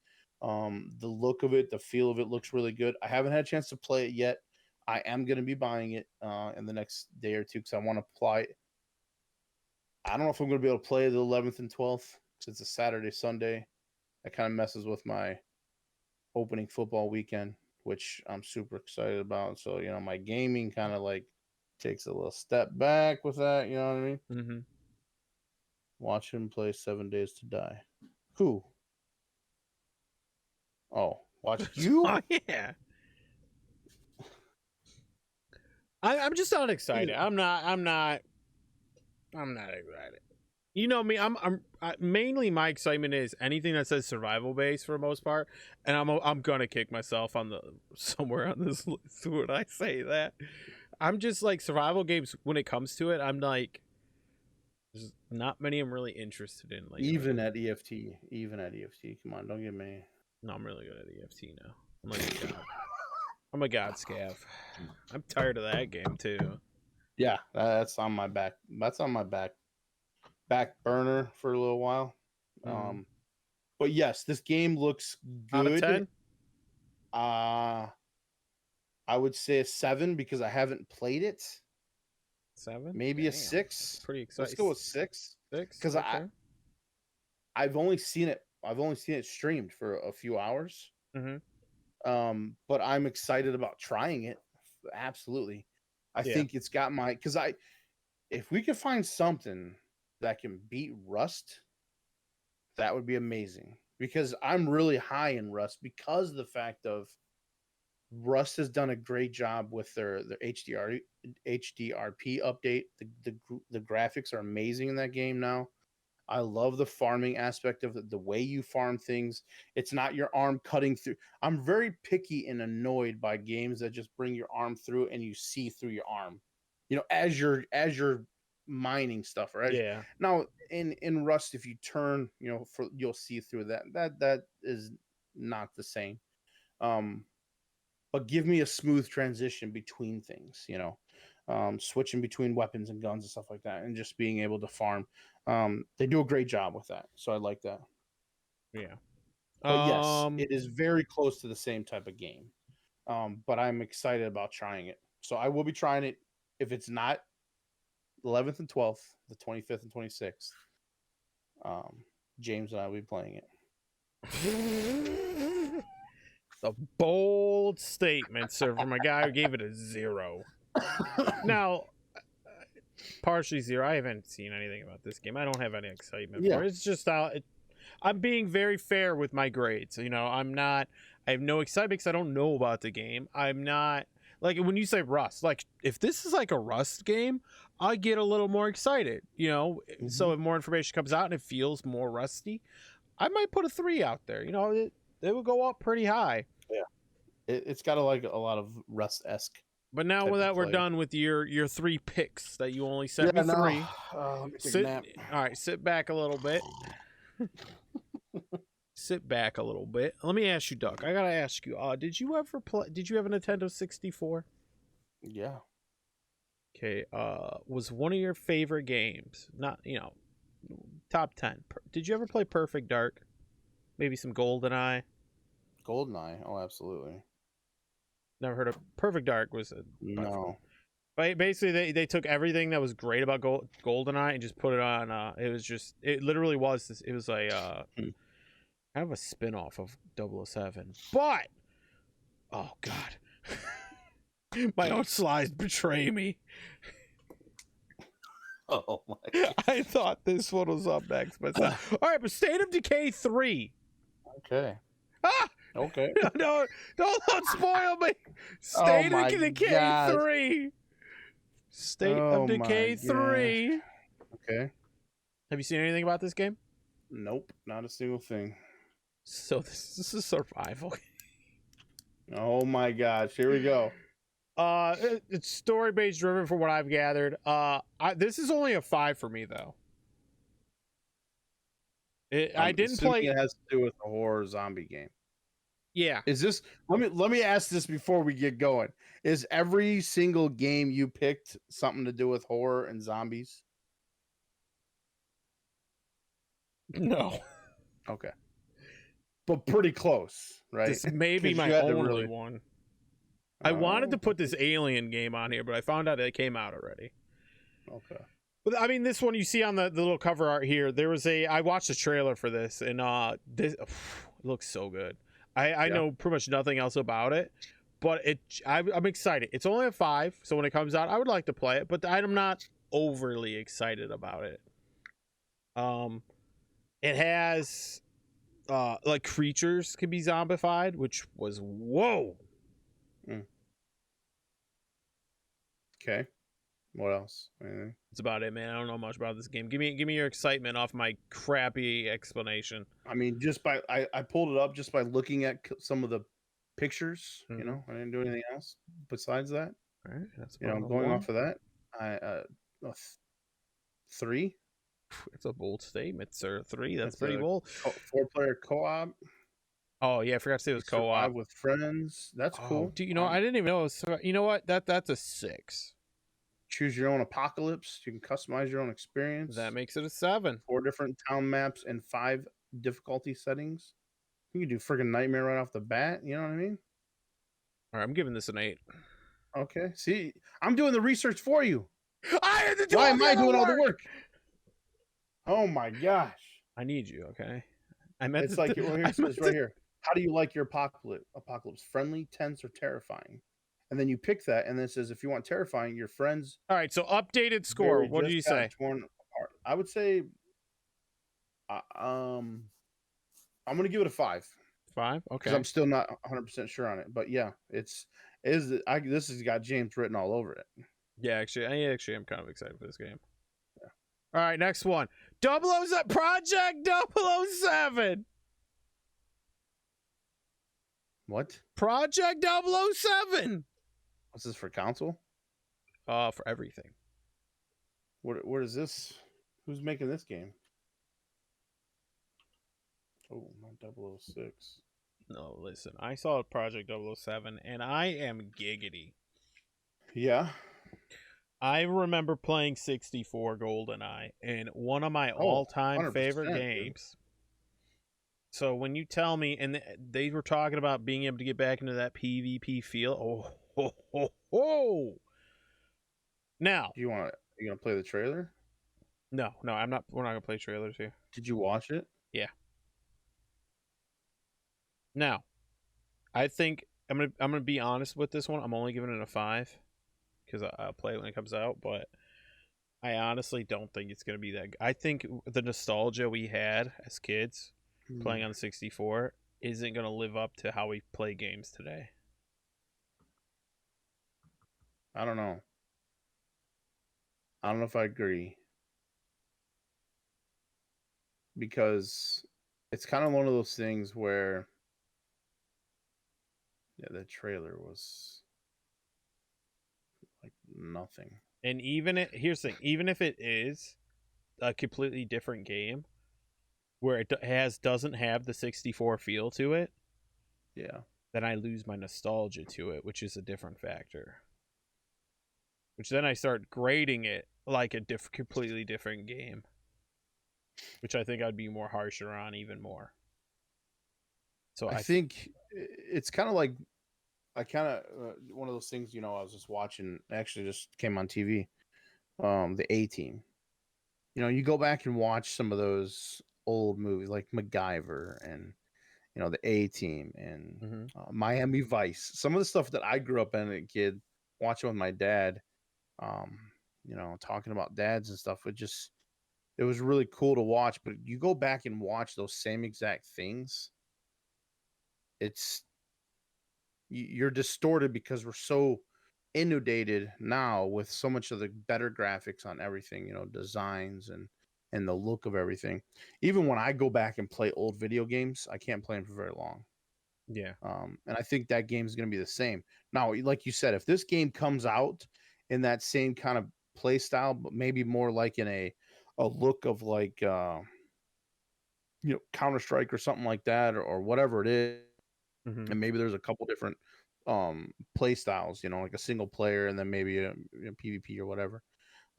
Speaker 2: The look of it, the feel of it looks really good. I haven't had a chance to play it yet. I am going to be buying it in the next day or two because I want to apply. I don't know if I'm going to be able to play the 11th and 12th because it's a Saturday, Sunday. That kind of messes with my opening football weekend, which I'm super excited about. So, my gaming kind of like takes a little step back with that. You know what I mean?
Speaker 1: Mm-hmm.
Speaker 2: Watch him play 7 Days to Die. Who? Oh, watch you?
Speaker 1: Oh yeah. I'm just not excited. I'm not excited. You know me. Mainly my excitement is anything that says survival base for the most part, and I'm gonna kick myself on the somewhere on this list when I say that. I'm just like survival games when it comes to it. I'm like, there's not many I'm really interested in lately.
Speaker 2: Even at EFT. Come on, don't get me.
Speaker 1: No, I'm really good at EFT now. I'm like a god. I'm a god, Scav. I'm tired of that game too.
Speaker 2: Yeah, that's on my back. That's on my back burner for a little while.
Speaker 1: Mm.
Speaker 2: But yes, this game looks
Speaker 1: Out of
Speaker 2: good.
Speaker 1: 10?
Speaker 2: I would say a 7 because I haven't played it.
Speaker 1: 7?
Speaker 2: Maybe
Speaker 1: Damn.
Speaker 2: a 6.
Speaker 1: Pretty excited.
Speaker 2: Let's go with 6.
Speaker 1: 6?
Speaker 2: Because
Speaker 1: Okay.
Speaker 2: I've only seen it streamed for a few hours.
Speaker 1: Mm-hmm.
Speaker 2: But I'm excited about trying it. Absolutely. I think it's got because if we could find something that can beat Rust, that would be amazing. Because I'm really high in Rust because of the fact of Rust has done a great job with their HDRP update. The graphics are amazing in that game now. I love the farming aspect of the way you farm things. It's not your arm cutting through. I'm very picky and annoyed by games that just bring your arm through and you see through your arm. As you're mining stuff, or now in Rust, if you turn, you'll see through that. That is not the same. But give me a smooth transition between things, switching between weapons and guns and stuff like that, and just being able to farm. They do a great job with that, so I like that.
Speaker 1: Yeah.
Speaker 2: But yes, it is very close to the same type of game. But I'm excited about trying it, so I will be trying it. If it's not 11th and 12th, the 25th and 26th, James and I will be playing it.
Speaker 1: A bold statement, sir, from a guy who gave it a 0. Now, partially zero. I haven't seen anything about this game. I don't have any excitement
Speaker 2: Yeah.
Speaker 1: for it. It's just I'm being very fair with my grades. You know, I have no excitement because I don't know about the game. I'm not like when you say Rust. Like if this is like a Rust game, I get a little more excited. You know, so if more information comes out and it feels more rusty, I might put a 3 out there. You know, it would go up pretty high.
Speaker 2: Yeah, it's got a lot of Rust-esque.
Speaker 1: But now that we're done with your 3 picks that you only sent me 3.
Speaker 2: Let me take a nap.
Speaker 1: All right, sit back a little bit. Sit back a little bit. Let me ask you, Duck. I gotta ask you. Did you have a Nintendo 64?
Speaker 2: Yeah.
Speaker 1: Okay. Was one of your favorite games? Not top 10. Did you ever play Perfect Dark? Maybe some GoldenEye.
Speaker 2: GoldenEye. Oh, absolutely.
Speaker 1: Never heard of Perfect Dark. Was a
Speaker 2: no.
Speaker 1: But basically, they took everything that was great about GoldenEye and just put it on. It literally was this. It was like kind of a spin-off of 007. But oh god, my own slides betray me.
Speaker 2: Oh my god.
Speaker 1: I thought this one was up next, but all right. But State of Decay 3.
Speaker 2: Okay.
Speaker 1: Ah.
Speaker 2: Okay.
Speaker 1: No, don't spoil me. State of Decay 3. State of Decay 3.
Speaker 2: Okay.
Speaker 1: Have you seen anything about this game?
Speaker 2: Nope, not a single thing.
Speaker 1: So this is survival.
Speaker 2: Oh my gosh, here we go.
Speaker 1: It's story based driven from what I've gathered. This is only a 5 for me though. I didn't play.
Speaker 2: It has to do with a horror zombie game.
Speaker 1: Yeah.
Speaker 2: Is this? Let me ask this before we get going. Is every single game you picked something to do with horror and zombies?
Speaker 1: No.
Speaker 2: Okay. But pretty close, right?
Speaker 1: This may be my only one. I wanted to put this Alien game on here, but I found out it came out already.
Speaker 2: Okay.
Speaker 1: But I mean, this one you see on the little cover art here. I watched a trailer for this, and this it looks so good. I know pretty much nothing else about it, but I'm excited. It's only a 5, so when it comes out, I would like to play it, but I'm not overly excited about it. It has like creatures can be zombified, which was whoa.
Speaker 2: Okay. What else? Anything?
Speaker 1: That's about it, man. I don't know much about this game. Give me your excitement off my crappy explanation.
Speaker 2: I mean, I pulled it up just by looking at some of the pictures. You know, I didn't do anything else besides that.
Speaker 1: All right, that's
Speaker 2: going off of that. 3.
Speaker 1: It's a bold statement, sir. 3. That's pretty bold.
Speaker 2: 4-player co-op.
Speaker 1: Oh yeah, I forgot to say it was co-op
Speaker 2: with friends. That's cool.
Speaker 1: Do you know? I didn't even know. You know what? That's a 6.
Speaker 2: Choose your own apocalypse. You can customize your own experience.
Speaker 1: That makes it a 7.
Speaker 2: 4 different town maps and 5 difficulty settings. You can do freaking Nightmare right off the bat. You know what I mean?
Speaker 1: All right, I'm giving this an 8.
Speaker 2: Okay. See, I'm doing the research for you.
Speaker 1: I had to do
Speaker 2: Why am I doing all the work? Oh my gosh.
Speaker 1: I need you, okay?
Speaker 2: It's right here. How do you like your apocalypse? Friendly, tense, or terrifying? And then you pick that, and then it says if you want terrifying, your friends.
Speaker 1: All right, so updated score. What do you say?
Speaker 2: Torn apart. I would say, I'm gonna give it a 5.
Speaker 1: 5, okay.
Speaker 2: Because I'm still not 100% sure on it, but yeah, this has got James written all over it.
Speaker 1: Yeah, actually, I'm kind of excited for this game. Yeah. All right, next one. Project 007.
Speaker 2: What?
Speaker 1: Project 007.
Speaker 2: What's this for console?
Speaker 1: For everything.
Speaker 2: What is this? Who's making this game? Oh, not 006.
Speaker 1: No, listen. I saw Project 007 and I am giggity.
Speaker 2: Yeah.
Speaker 1: I remember playing 64 GoldenEye and one of my all-time favorite games. Dude. So when you tell me, and they were talking about being able to get back into that PvP feel, Now,
Speaker 2: you gonna play the trailer?
Speaker 1: No, I'm not. We're not gonna play trailers here.
Speaker 2: Did you watch it?
Speaker 1: Yeah. Now, I think I'm gonna be honest with this one. I'm only giving it a 5 because I'll play it when it comes out. But I honestly don't think it's going to be that. I think the nostalgia we had as kids playing on the 64 isn't going to live up to how we play games today.
Speaker 2: I don't know. I don't know if I agree, because it's kind of one of those things where, yeah, the trailer was like nothing.
Speaker 1: And here's the thing, even if it is a completely different game where it doesn't have the 64 feel to it,
Speaker 2: Yeah.
Speaker 1: then I lose my nostalgia to it, which is a different factor. Which then I start grading it like a completely different game, which I think I'd be more harsher on even more. So
Speaker 2: I think it's kind of like, I kind of one of those things. I was just watching. Actually, just came on TV. The A-Team. You go back and watch some of those old movies like MacGyver and the A-Team and Miami Vice. Some of the stuff that I grew up in as a kid, watching with my dad. Um, talking about dads and stuff. It was really cool to watch. But you go back and watch those same exact things, it's you're distorted because we're so inundated now with so much of the better graphics on everything, designs and the look of everything. Even when I go back and play old video games, I can't play them for very long.
Speaker 1: yeah.
Speaker 2: And I think that game is going to be the same. Now, like you said, if this game comes out in that same kind of play style, but maybe more like in a look of like Counter-Strike or something like that, or whatever it is, and maybe there's a couple different play styles, like a single player and then maybe a PvP or whatever.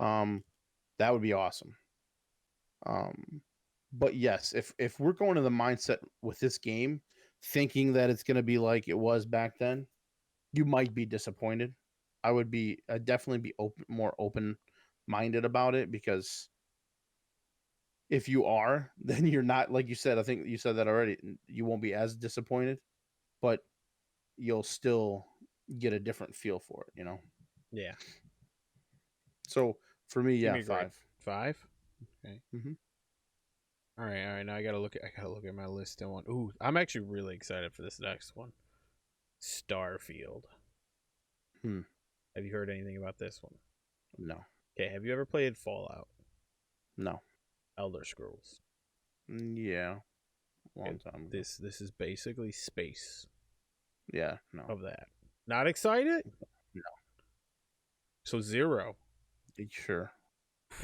Speaker 2: That would be awesome. But yes, if we're going to the mindset with this game thinking that it's going to be like it was back then, you might be disappointed. I'd definitely be more open minded about it, because if you are, then you're not, like you said, I think you said that already, you won't be as disappointed, but you'll still get a different feel for it.
Speaker 1: Yeah.
Speaker 2: So for me,
Speaker 1: Give
Speaker 2: yeah,
Speaker 1: me a grade.
Speaker 2: 5.
Speaker 1: 5? Okay.
Speaker 2: Mm-hmm.
Speaker 1: All right. Now I gotta look at my list and one. Ooh, I'm actually really excited for this next one. Starfield.
Speaker 2: Hmm.
Speaker 1: Have you heard anything about this one?
Speaker 2: No.
Speaker 1: Okay, have you ever played Fallout?
Speaker 2: No.
Speaker 1: Elder Scrolls.
Speaker 2: Yeah.
Speaker 1: Okay,
Speaker 2: Long time ago.
Speaker 1: this is basically space
Speaker 2: Yeah. No.
Speaker 1: of that. Not excited?
Speaker 2: No.
Speaker 1: So 0.
Speaker 2: Sure. Yeah.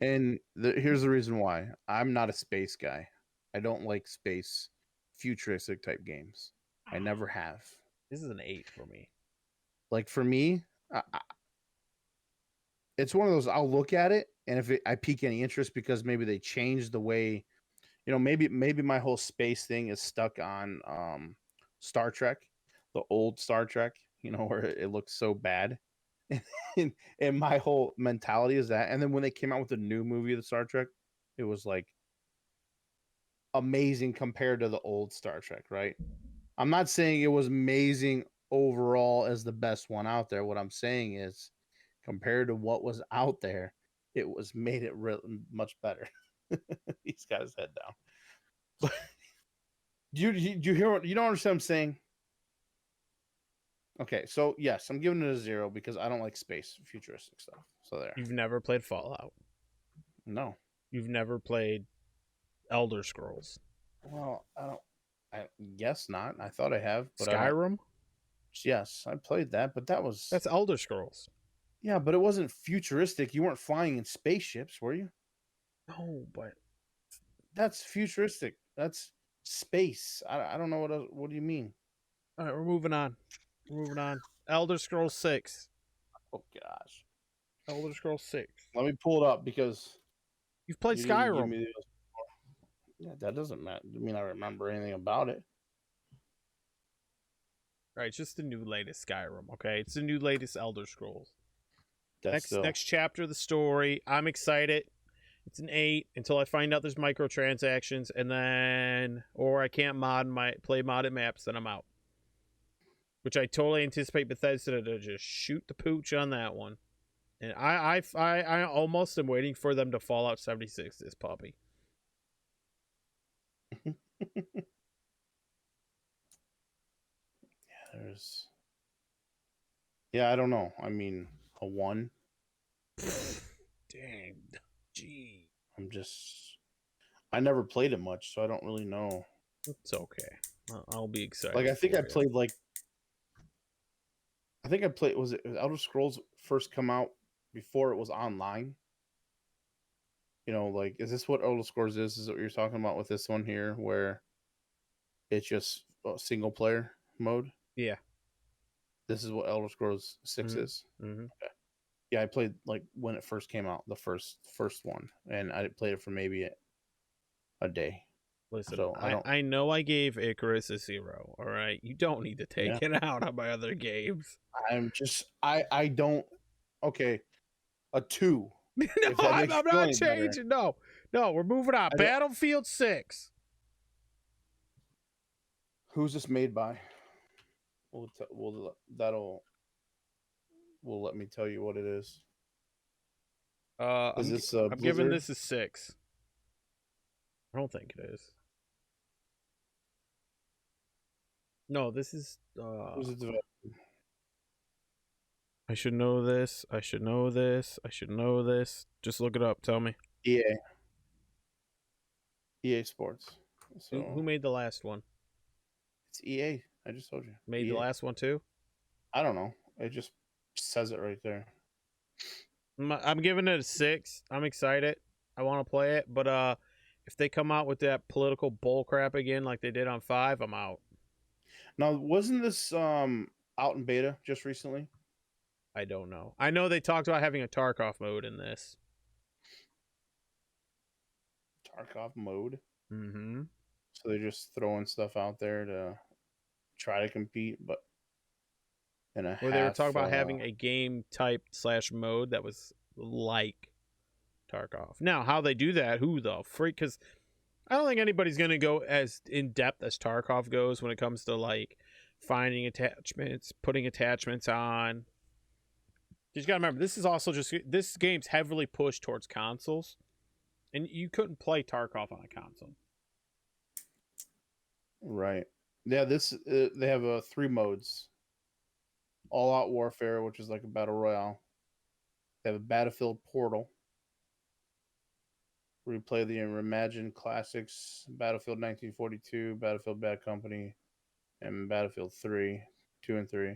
Speaker 2: And here's the reason why. I'm not a space guy. I don't like space futuristic type games. I never have.
Speaker 1: This is an 8 for me.
Speaker 2: Like for me, it's one of those, I'll look at it, and if I pique any interest because maybe they changed the way, maybe my whole space thing is stuck on Star Trek, the old Star Trek, where it looks so bad. And my whole mentality is that. And then when they came out with the new movie of the Star Trek, it was like amazing compared to the old Star Trek, right? I'm not saying it was amazing overall as the best one out there. What I'm saying is, compared to what was out there, it was made it much better. He's got his head down. do you hear what, you don't understand what I'm saying? Okay, so yes, I'm giving it a 0 because I don't like space futuristic stuff. So there.
Speaker 1: You've never played Fallout.
Speaker 2: No.
Speaker 1: You've never played Elder Scrolls.
Speaker 2: Well, I guess not. I thought I have, but I don't.
Speaker 1: Skyrim?
Speaker 2: Yes, I played that, but that was.
Speaker 1: That's Elder Scrolls.
Speaker 2: Yeah, but it wasn't futuristic. You weren't flying in spaceships, were you?
Speaker 1: No, but
Speaker 2: That's futuristic. That's space. I don't know what do you mean?
Speaker 1: all right, we're moving on. Elder Scrolls 6.
Speaker 2: Oh gosh.
Speaker 1: Elder Scrolls 6.
Speaker 2: Let me pull it up because
Speaker 1: You've played
Speaker 2: you didn't give
Speaker 1: Skyrim.
Speaker 2: me those. Yeah, that doesn't matter. I mean, I remember anything about it.
Speaker 1: Right, it's just the new latest Skyrim, okay? It's the new latest Elder Scrolls.
Speaker 2: That's
Speaker 1: Next chapter of the story. I'm excited. It's an 8 until I find out there's microtransactions, and then or I can't play modded maps, then I'm out. Which I totally anticipate Bethesda to just shoot the pooch on that one. And I almost am waiting for them to Fallout 76 this puppy.
Speaker 2: Yeah, I don't know. I mean, a 1.
Speaker 1: Dang. Gee.
Speaker 2: I never played it much, so I don't really know.
Speaker 1: It's okay. I'll be excited.
Speaker 2: Like, I think I
Speaker 1: for you.
Speaker 2: played was it Elder Scrolls first come out before it was online? You know, like, is this what Elder Scrolls is? Is what you're talking about with this one here, where it's just a single player mode?
Speaker 1: Yeah.
Speaker 2: This is what Elder Scrolls 6 is?
Speaker 1: Mm-hmm.
Speaker 2: Okay. Yeah, I played, like, when it first came out, the first one, and I played it for maybe a day.
Speaker 1: Listen,
Speaker 2: So
Speaker 1: I know I gave Icarus a 0. All right, you don't need to take it out on my other games.
Speaker 2: I don't. Okay, a 2.
Speaker 1: No, I'm not changing. No, we're moving on. Battlefield 6.
Speaker 2: Who's this made by? That'll let me tell you what it is.
Speaker 1: I'm giving this a 6. I don't think it is. No, this is.
Speaker 2: Who's it developed?
Speaker 1: I should know this. I should know this. I should know this. Just look it up. Tell me.
Speaker 2: EA Sports. So
Speaker 1: Who made the last one?
Speaker 2: It's EA. I just told you.
Speaker 1: Made
Speaker 2: EA.
Speaker 1: the last one too?
Speaker 2: I don't know. It just says it right there.
Speaker 1: I'm giving it a 6. I'm excited. I want to play it, but if they come out with that political bull crap again like they did on 5, I'm out.
Speaker 2: Now, wasn't this out in beta just recently?
Speaker 1: I don't know. I know they talked about having a Tarkov mode in this.
Speaker 2: Tarkov mode?
Speaker 1: Mm-hmm.
Speaker 2: So they're just throwing stuff out there to try to compete, but
Speaker 1: they were talking about having a game type / mode that was like Tarkov. Now, how they do that, who the freak? Because I don't think anybody's going to go as in depth as Tarkov goes when it comes to like finding attachments, putting attachments on. You got to remember, this game's heavily pushed towards consoles, and you couldn't play Tarkov on a console.
Speaker 2: Right. Yeah, they have 3 modes. All-out warfare, which is like a battle royale. They have a Battlefield Portal. Replay the reimagined classics: Battlefield 1942, Battlefield Bad Company, and Battlefield 3, 2 and 3,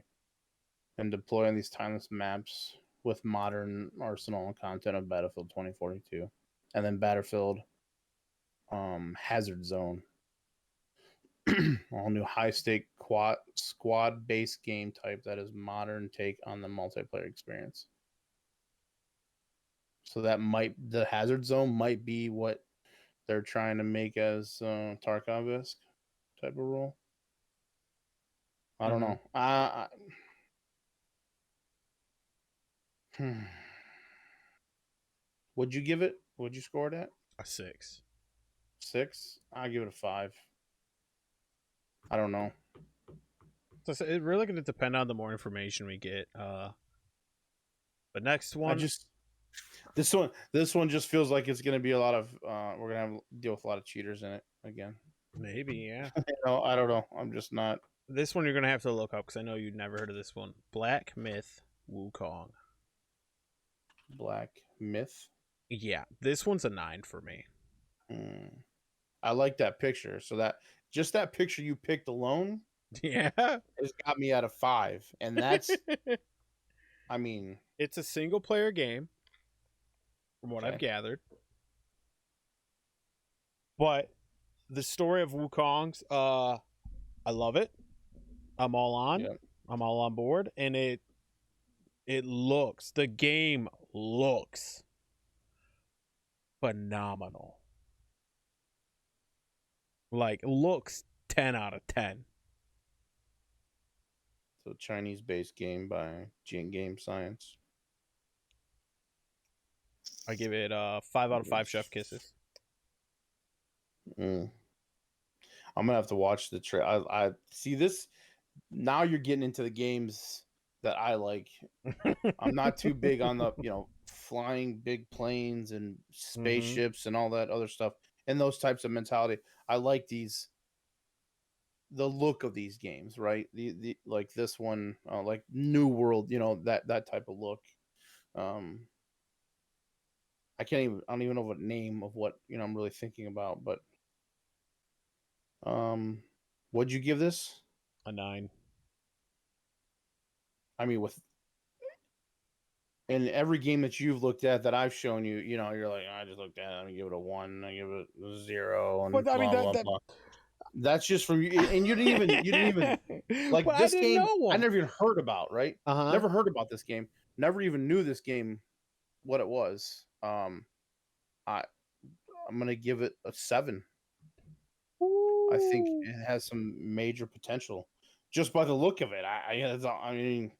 Speaker 2: and deploy on these timeless maps with modern arsenal and content of Battlefield 2042, and then Battlefield Hazard Zone. All new high-stake squad-based game type that is modern take on the multiplayer experience. So the Hazard Zone might be what they're trying to make as Tarkov-esque type of role. I don't know. Would you give it? Would you score it at?
Speaker 1: A 6.
Speaker 2: 6? I'll give it a 5. I don't know.
Speaker 1: So it's really going to depend on the more information we get. The next one,
Speaker 2: this one just feels like it's going to be a lot of. We're going to have to deal with a lot of cheaters in it again.
Speaker 1: Maybe, yeah.
Speaker 2: I don't know. I'm just not.
Speaker 1: This one you're going to have to look up because I know you've never heard of this one. Black Myth Wukong.
Speaker 2: Black Myth?
Speaker 1: Yeah, this one's a 9 for me.
Speaker 2: I like that picture. So that picture you picked alone,
Speaker 1: yeah,
Speaker 2: has got me at a 5, and that's. I mean,
Speaker 1: it's a single player game, from what I've gathered. But the story of Wukong's, I love it. I'm all on. Yep. I'm all on board, and the game looks phenomenal. Like, looks 10 out of 10.
Speaker 2: So Chinese-based game by Jin Game Science.
Speaker 1: I give it 5 out of 5 chef kisses.
Speaker 2: I'm gonna have to watch the trailer. I see this. Now you're getting into the games that I like. I'm not too big on the, flying big planes and spaceships and all that other stuff and those types of mentality. I like the look of these games, right? The like this one, like New World, that type of look. I don't even know what name of what I'm really thinking about, but what'd you give this?
Speaker 1: A 9.
Speaker 2: I mean, in every game that you've looked at that I've shown you, you're like, I just looked at it, I'm gonna give it a 1, I give it a 0, and
Speaker 1: But I mean
Speaker 2: blah blah blah. That's just from you, and you didn't even like
Speaker 1: But I
Speaker 2: this
Speaker 1: didn't
Speaker 2: game.
Speaker 1: know
Speaker 2: I
Speaker 1: him.
Speaker 2: never even heard about, right?
Speaker 1: Uh-huh.
Speaker 2: Never heard about this game. Never even knew this game, what it was. I'm gonna give it a 7. I think
Speaker 1: Ooh.
Speaker 2: it has some major potential just by the look of it. I mean,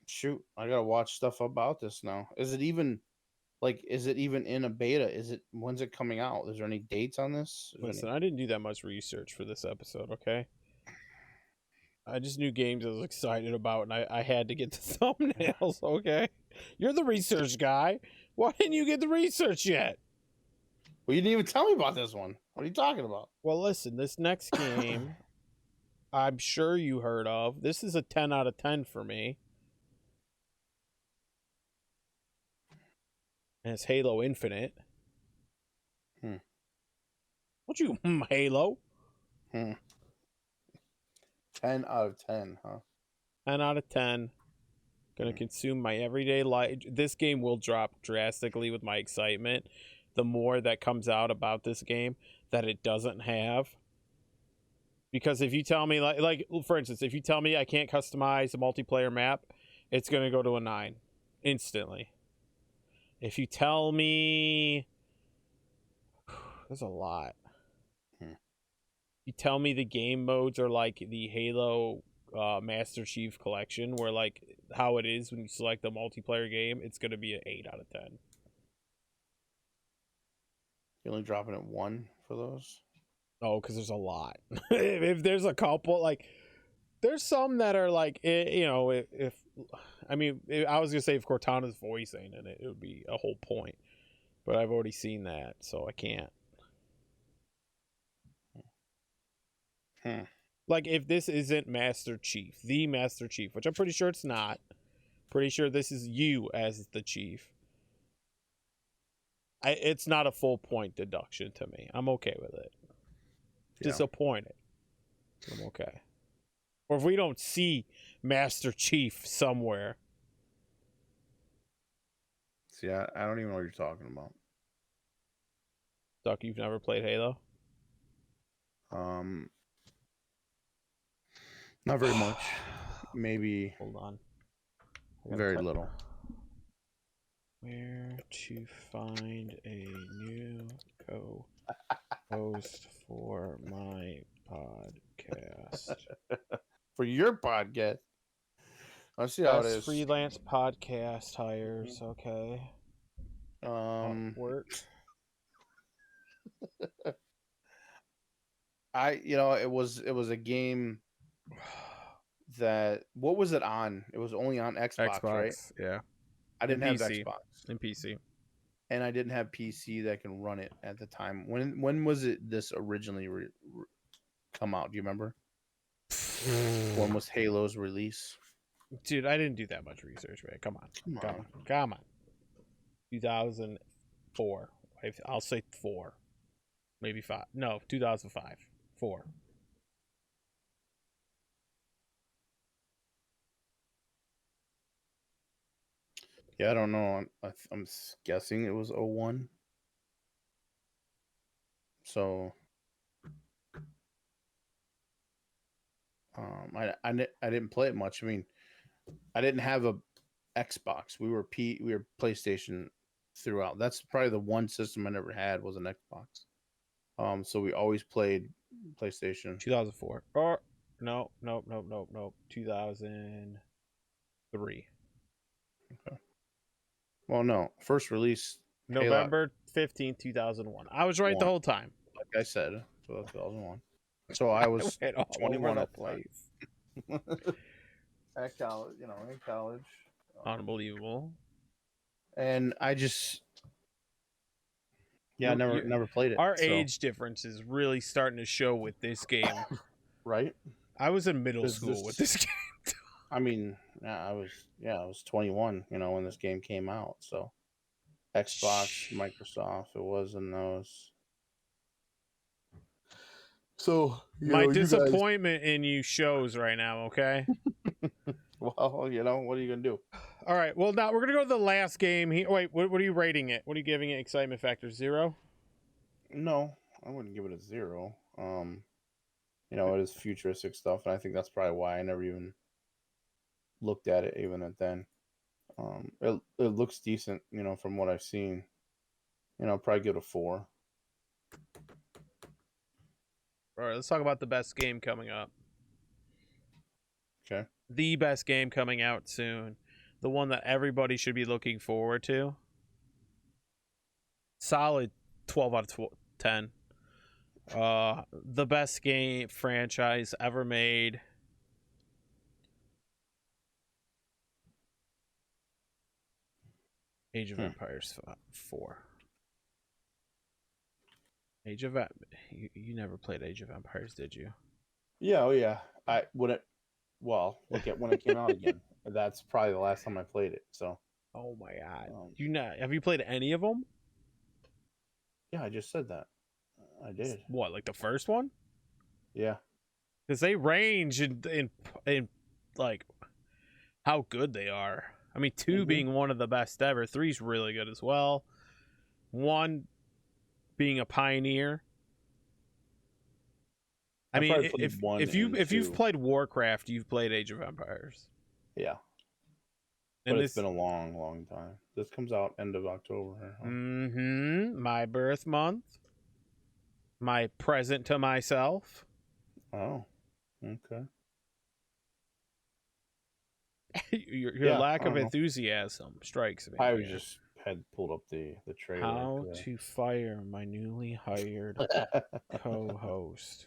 Speaker 2: shoot, I gotta watch stuff about this now. Is it even in a beta? When's it coming out? Is there any dates on this?
Speaker 1: Listen, I didn't do that much research for this episode, okay? I just knew games I was excited about, and I had to get the thumbnails, okay? You're the research guy. Why didn't you get the research yet?
Speaker 2: Well, you didn't even tell me about this one. What are you talking about?
Speaker 1: Well, listen, this next game, I'm sure you heard of. This is a 10 out of 10 for me. And it's Halo Infinite. What you, Halo?
Speaker 2: 10 out of 10, huh?
Speaker 1: 10 out of 10. Gonna consume my everyday life. This game will drop drastically with my excitement. The more that comes out about this game that it doesn't have. Because if you tell me, like for instance, if you tell me I can't customize a multiplayer map, it's gonna go to a 9 instantly. If you tell me, there's a lot. You tell me the game modes are like the Halo Master Chief Collection, where like how it is when you select a multiplayer game, it's gonna be an 8 out of 10.
Speaker 2: You're only dropping it 1 for those?
Speaker 1: Oh, because there's a lot. If there's a couple, like there's some that are like, if I mean, I was gonna say if Cortana's voicing in it, it would be a whole point, but I've already seen that, so I can't. Like if this isn't Master Chief, the Master Chief, which I'm pretty sure it's not. Pretty sure this is you as the chief. It's not a full point deduction to me. I'm okay with it. Yeah. Disappointed. I'm okay. Or if we don't see Master Chief somewhere.
Speaker 2: See, I don't even know what you're talking about.
Speaker 1: Duck, you've never played Halo?
Speaker 2: Not very much. Maybe.
Speaker 1: Hold on.
Speaker 2: Very little.
Speaker 1: Where to find a new co-host for my podcast?
Speaker 2: For your podcast? Let's see how it is.
Speaker 1: Freelance podcast hires. Okay. Work.
Speaker 2: It was a game that, what was it on? It was only on Xbox, right?
Speaker 1: Yeah.
Speaker 2: I didn't have Xbox.
Speaker 1: And PC.
Speaker 2: And I didn't have PC that can run it at the time. When was this originally come out? Do you remember? When was Halo's release?
Speaker 1: Dude, I didn't do that much research, man. Come on. 2004. I'll say 4. Maybe 5. No, 2005. 4.
Speaker 2: Yeah, I don't know. I'm guessing it was 01. So, I didn't play it much. I mean, I didn't have a Xbox. We were PlayStation throughout. That's probably the one system I never had was an Xbox. So we always played PlayStation.
Speaker 1: 2004. Or no. 2003.
Speaker 2: Okay. Well, no. First release
Speaker 1: November 15th, 2001. I was right the whole time.
Speaker 2: Like I said, so 2001. So I was 21
Speaker 1: all over the
Speaker 2: at
Speaker 1: place.
Speaker 2: at college, in college.
Speaker 1: Unbelievable.
Speaker 2: And I just, I never played it.
Speaker 1: Our
Speaker 2: so.
Speaker 1: age difference is really starting to show with this game.
Speaker 2: Right?
Speaker 1: I was in middle
Speaker 2: Is
Speaker 1: school with
Speaker 2: this-
Speaker 1: this game.
Speaker 2: I mean, I was 21, when this game came out. So Xbox, Microsoft, it was in those. So
Speaker 1: My disappointment in you shows right now, okay?
Speaker 2: Well, what are you gonna do?
Speaker 1: All right. Well, now we're gonna go to the last game. Wait, what are you rating it? What are you giving it? Excitement factor 0?
Speaker 2: No, I wouldn't give it a 0. It is futuristic stuff, and I think that's probably why I never even looked at it even at then. It looks decent, from what I've seen. Probably give it a 4.
Speaker 1: All right, let's talk about the best game coming up.
Speaker 2: Okay.
Speaker 1: The best game coming out soon. The one that everybody should be looking forward to. Solid 12 out of 10. The best game franchise ever made. Age of Empires 4. Age of you never played Age of Empires, did you?
Speaker 2: Yeah, oh yeah. Look at when it came out again. That's probably the last time I played it. So.
Speaker 1: Oh my god. Have you played any of them?
Speaker 2: Yeah, I just said that. I did.
Speaker 1: What, like the first one?
Speaker 2: Yeah.
Speaker 1: Because they range in like how good they are. I mean, 2 being one of the best ever. 3's really good as well. 1 being a pioneer. I mean, if you've played Warcraft, you've played Age of Empires.
Speaker 2: Yeah.
Speaker 1: And
Speaker 2: but it's been a long, long time. This comes out end of October. Huh?
Speaker 1: My birth month. My present to myself.
Speaker 2: Oh, okay.
Speaker 1: Your lack of enthusiasm strikes me.
Speaker 2: I was just had pulled up the trailer.
Speaker 1: How to fire my newly hired co-host.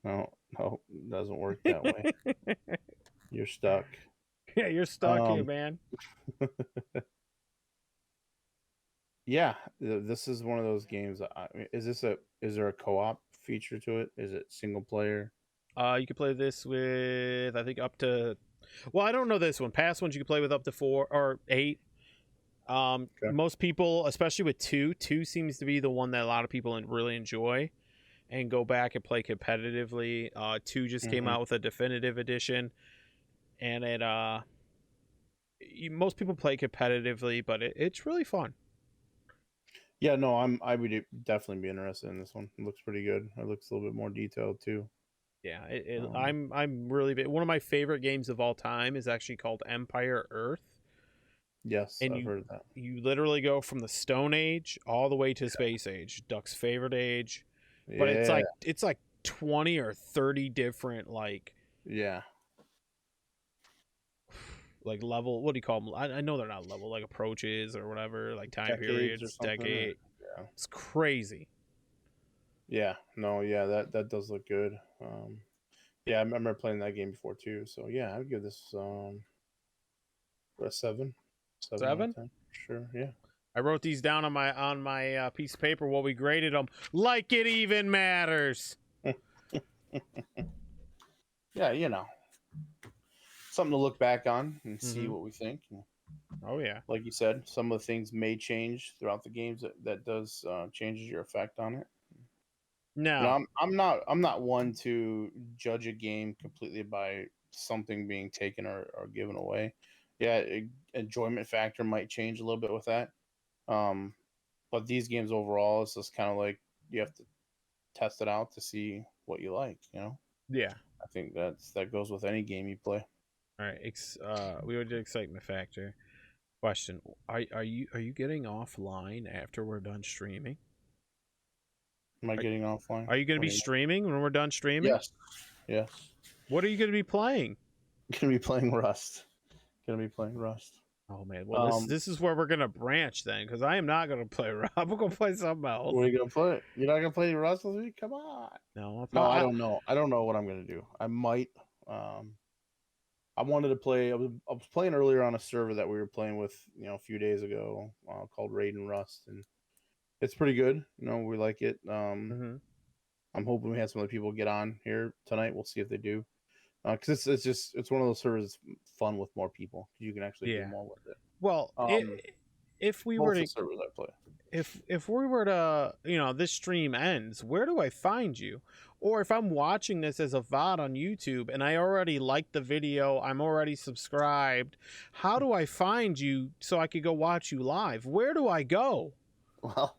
Speaker 2: No, it doesn't work that way. You're stuck.
Speaker 1: Yeah, you're stuck here, man.
Speaker 2: Yeah, this is one of those games. Is there a co-op feature to it? Is it single player?
Speaker 1: You can play this with, I think, up to. Well, I don't know this one. Past ones you can play with up to 4 or 8. Okay. Most people, especially with 2 seems to be the one that a lot of people really enjoy and go back and play competitively. 2 just came out with a definitive edition, and it most people play competitively, but it's really fun.
Speaker 2: Yeah, no, I would definitely be interested in this one. It looks pretty good. It looks a little bit more detailed too.
Speaker 1: Yeah, I'm really big. One of my favorite games of all time is actually called Empire Earth.
Speaker 2: Yes,
Speaker 1: and
Speaker 2: I've heard that.
Speaker 1: You literally go from the Stone Age all the way to Space Age, Duck's favorite age. But it's like 20 or 30 different like level. What do you call them? I know they're not level, like approaches or whatever, like time periods, decade.
Speaker 2: Yeah,
Speaker 1: it's crazy.
Speaker 2: Yeah, no, yeah, that does look good. Yeah, I remember playing that game before too. So yeah, I'd give this a 7.
Speaker 1: 7?
Speaker 2: Sure, yeah.
Speaker 1: I wrote these down on my piece of paper while we graded them, like it even matters.
Speaker 2: Yeah, something to look back on and see what we think.
Speaker 1: Oh yeah,
Speaker 2: like you said, some of the things may change throughout the games. That does changes your effect on it.
Speaker 1: No,
Speaker 2: I'm not one to judge a game completely by something being taken or given away. Yeah, enjoyment factor might change a little bit with that. But these games overall, it's just kind of like you have to test it out to see what you like.
Speaker 1: Yeah,
Speaker 2: I think that goes with any game you play.
Speaker 1: All right, we already did excitement factor. Question: Are you getting offline after we're done streaming?
Speaker 2: Am I getting offline?
Speaker 1: Are you going to be streaming when we're done streaming?
Speaker 2: Yes.
Speaker 1: What are you going to be playing?
Speaker 2: Gonna be playing Rust.
Speaker 1: Oh man, well this is where we're gonna branch then, because I am not gonna play Rust. I'm gonna play something else.
Speaker 2: What are you gonna play? You're not gonna play Rust with me? Come on.
Speaker 1: No,
Speaker 2: I don't know. I don't know what I'm gonna do. I might I wanted to play. I was playing earlier on a server that we were playing with, a few days ago, called Raid and Rust, and it's pretty good. We like it.
Speaker 1: Mm-hmm.
Speaker 2: I'm hoping we have some other people get on here tonight. We'll see if they do, because it's one of those servers that's fun with more people. You can actually do
Speaker 1: Yeah.
Speaker 2: more with it.
Speaker 1: Well, if we were
Speaker 2: Both the
Speaker 1: to
Speaker 2: servers I play.
Speaker 1: if we were to, this stream ends, where do I find you? Or if I'm watching this as a VOD on YouTube and I already liked the video, I'm already subscribed, how do I find you so I could go watch you live? Where do I go?
Speaker 2: Well,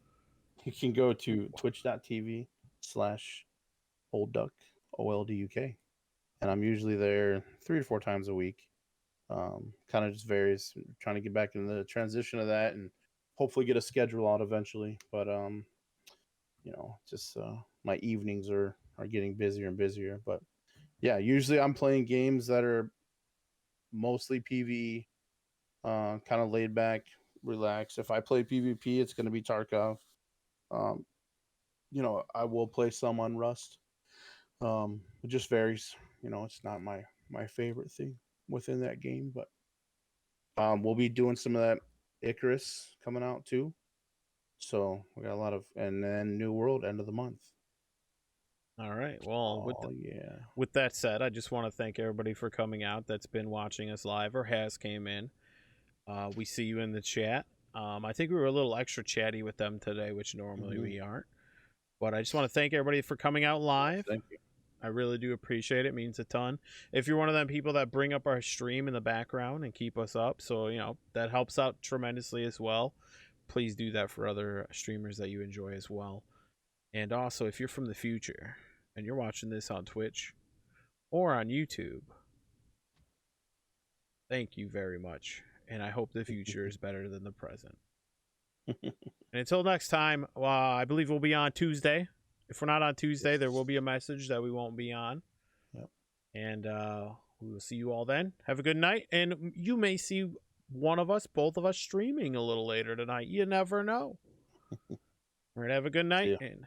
Speaker 2: you can go to twitch.tv/Olduk, OLDUK, and I'm usually there 3 to 4 times a week. Kind of just varies. Trying to get back in the transition of that and hopefully get a schedule out eventually. But just my evenings are getting busier and busier. But yeah, usually I'm playing games that are mostly PvE, kind of laid back, relaxed. If I play PvP, it's going to be Tarkov. I will play some on Rust. It just varies. It's not my favorite thing within that game, but we'll be doing some of that Icarus coming out too. So we got a lot of, and then New World end of the month.
Speaker 1: All right. Well,
Speaker 2: yeah.
Speaker 1: With that said, I just want to thank everybody for coming out that's been watching us live or has came in. We see you in the chat. I think we were a little extra chatty with them today, which normally we aren't. But I just want to thank everybody for coming out live.
Speaker 2: Thank you.
Speaker 1: I really do appreciate it. It means a ton. If you're one of them people that bring up our stream in the background and keep us up, so that helps out tremendously as well. Please do that for other streamers that you enjoy as well. And also, if you're from the future and you're watching this on Twitch or on YouTube, thank you very much. And I hope the future is better than the present. And until next time, I believe we'll be on Tuesday. If we're not on Tuesday, there will be a message that we won't be on.
Speaker 2: Yep.
Speaker 1: And we will see you all then. Have a good night. And you may see one of us, both of us, streaming a little later tonight. You never know. All right, have a good night. And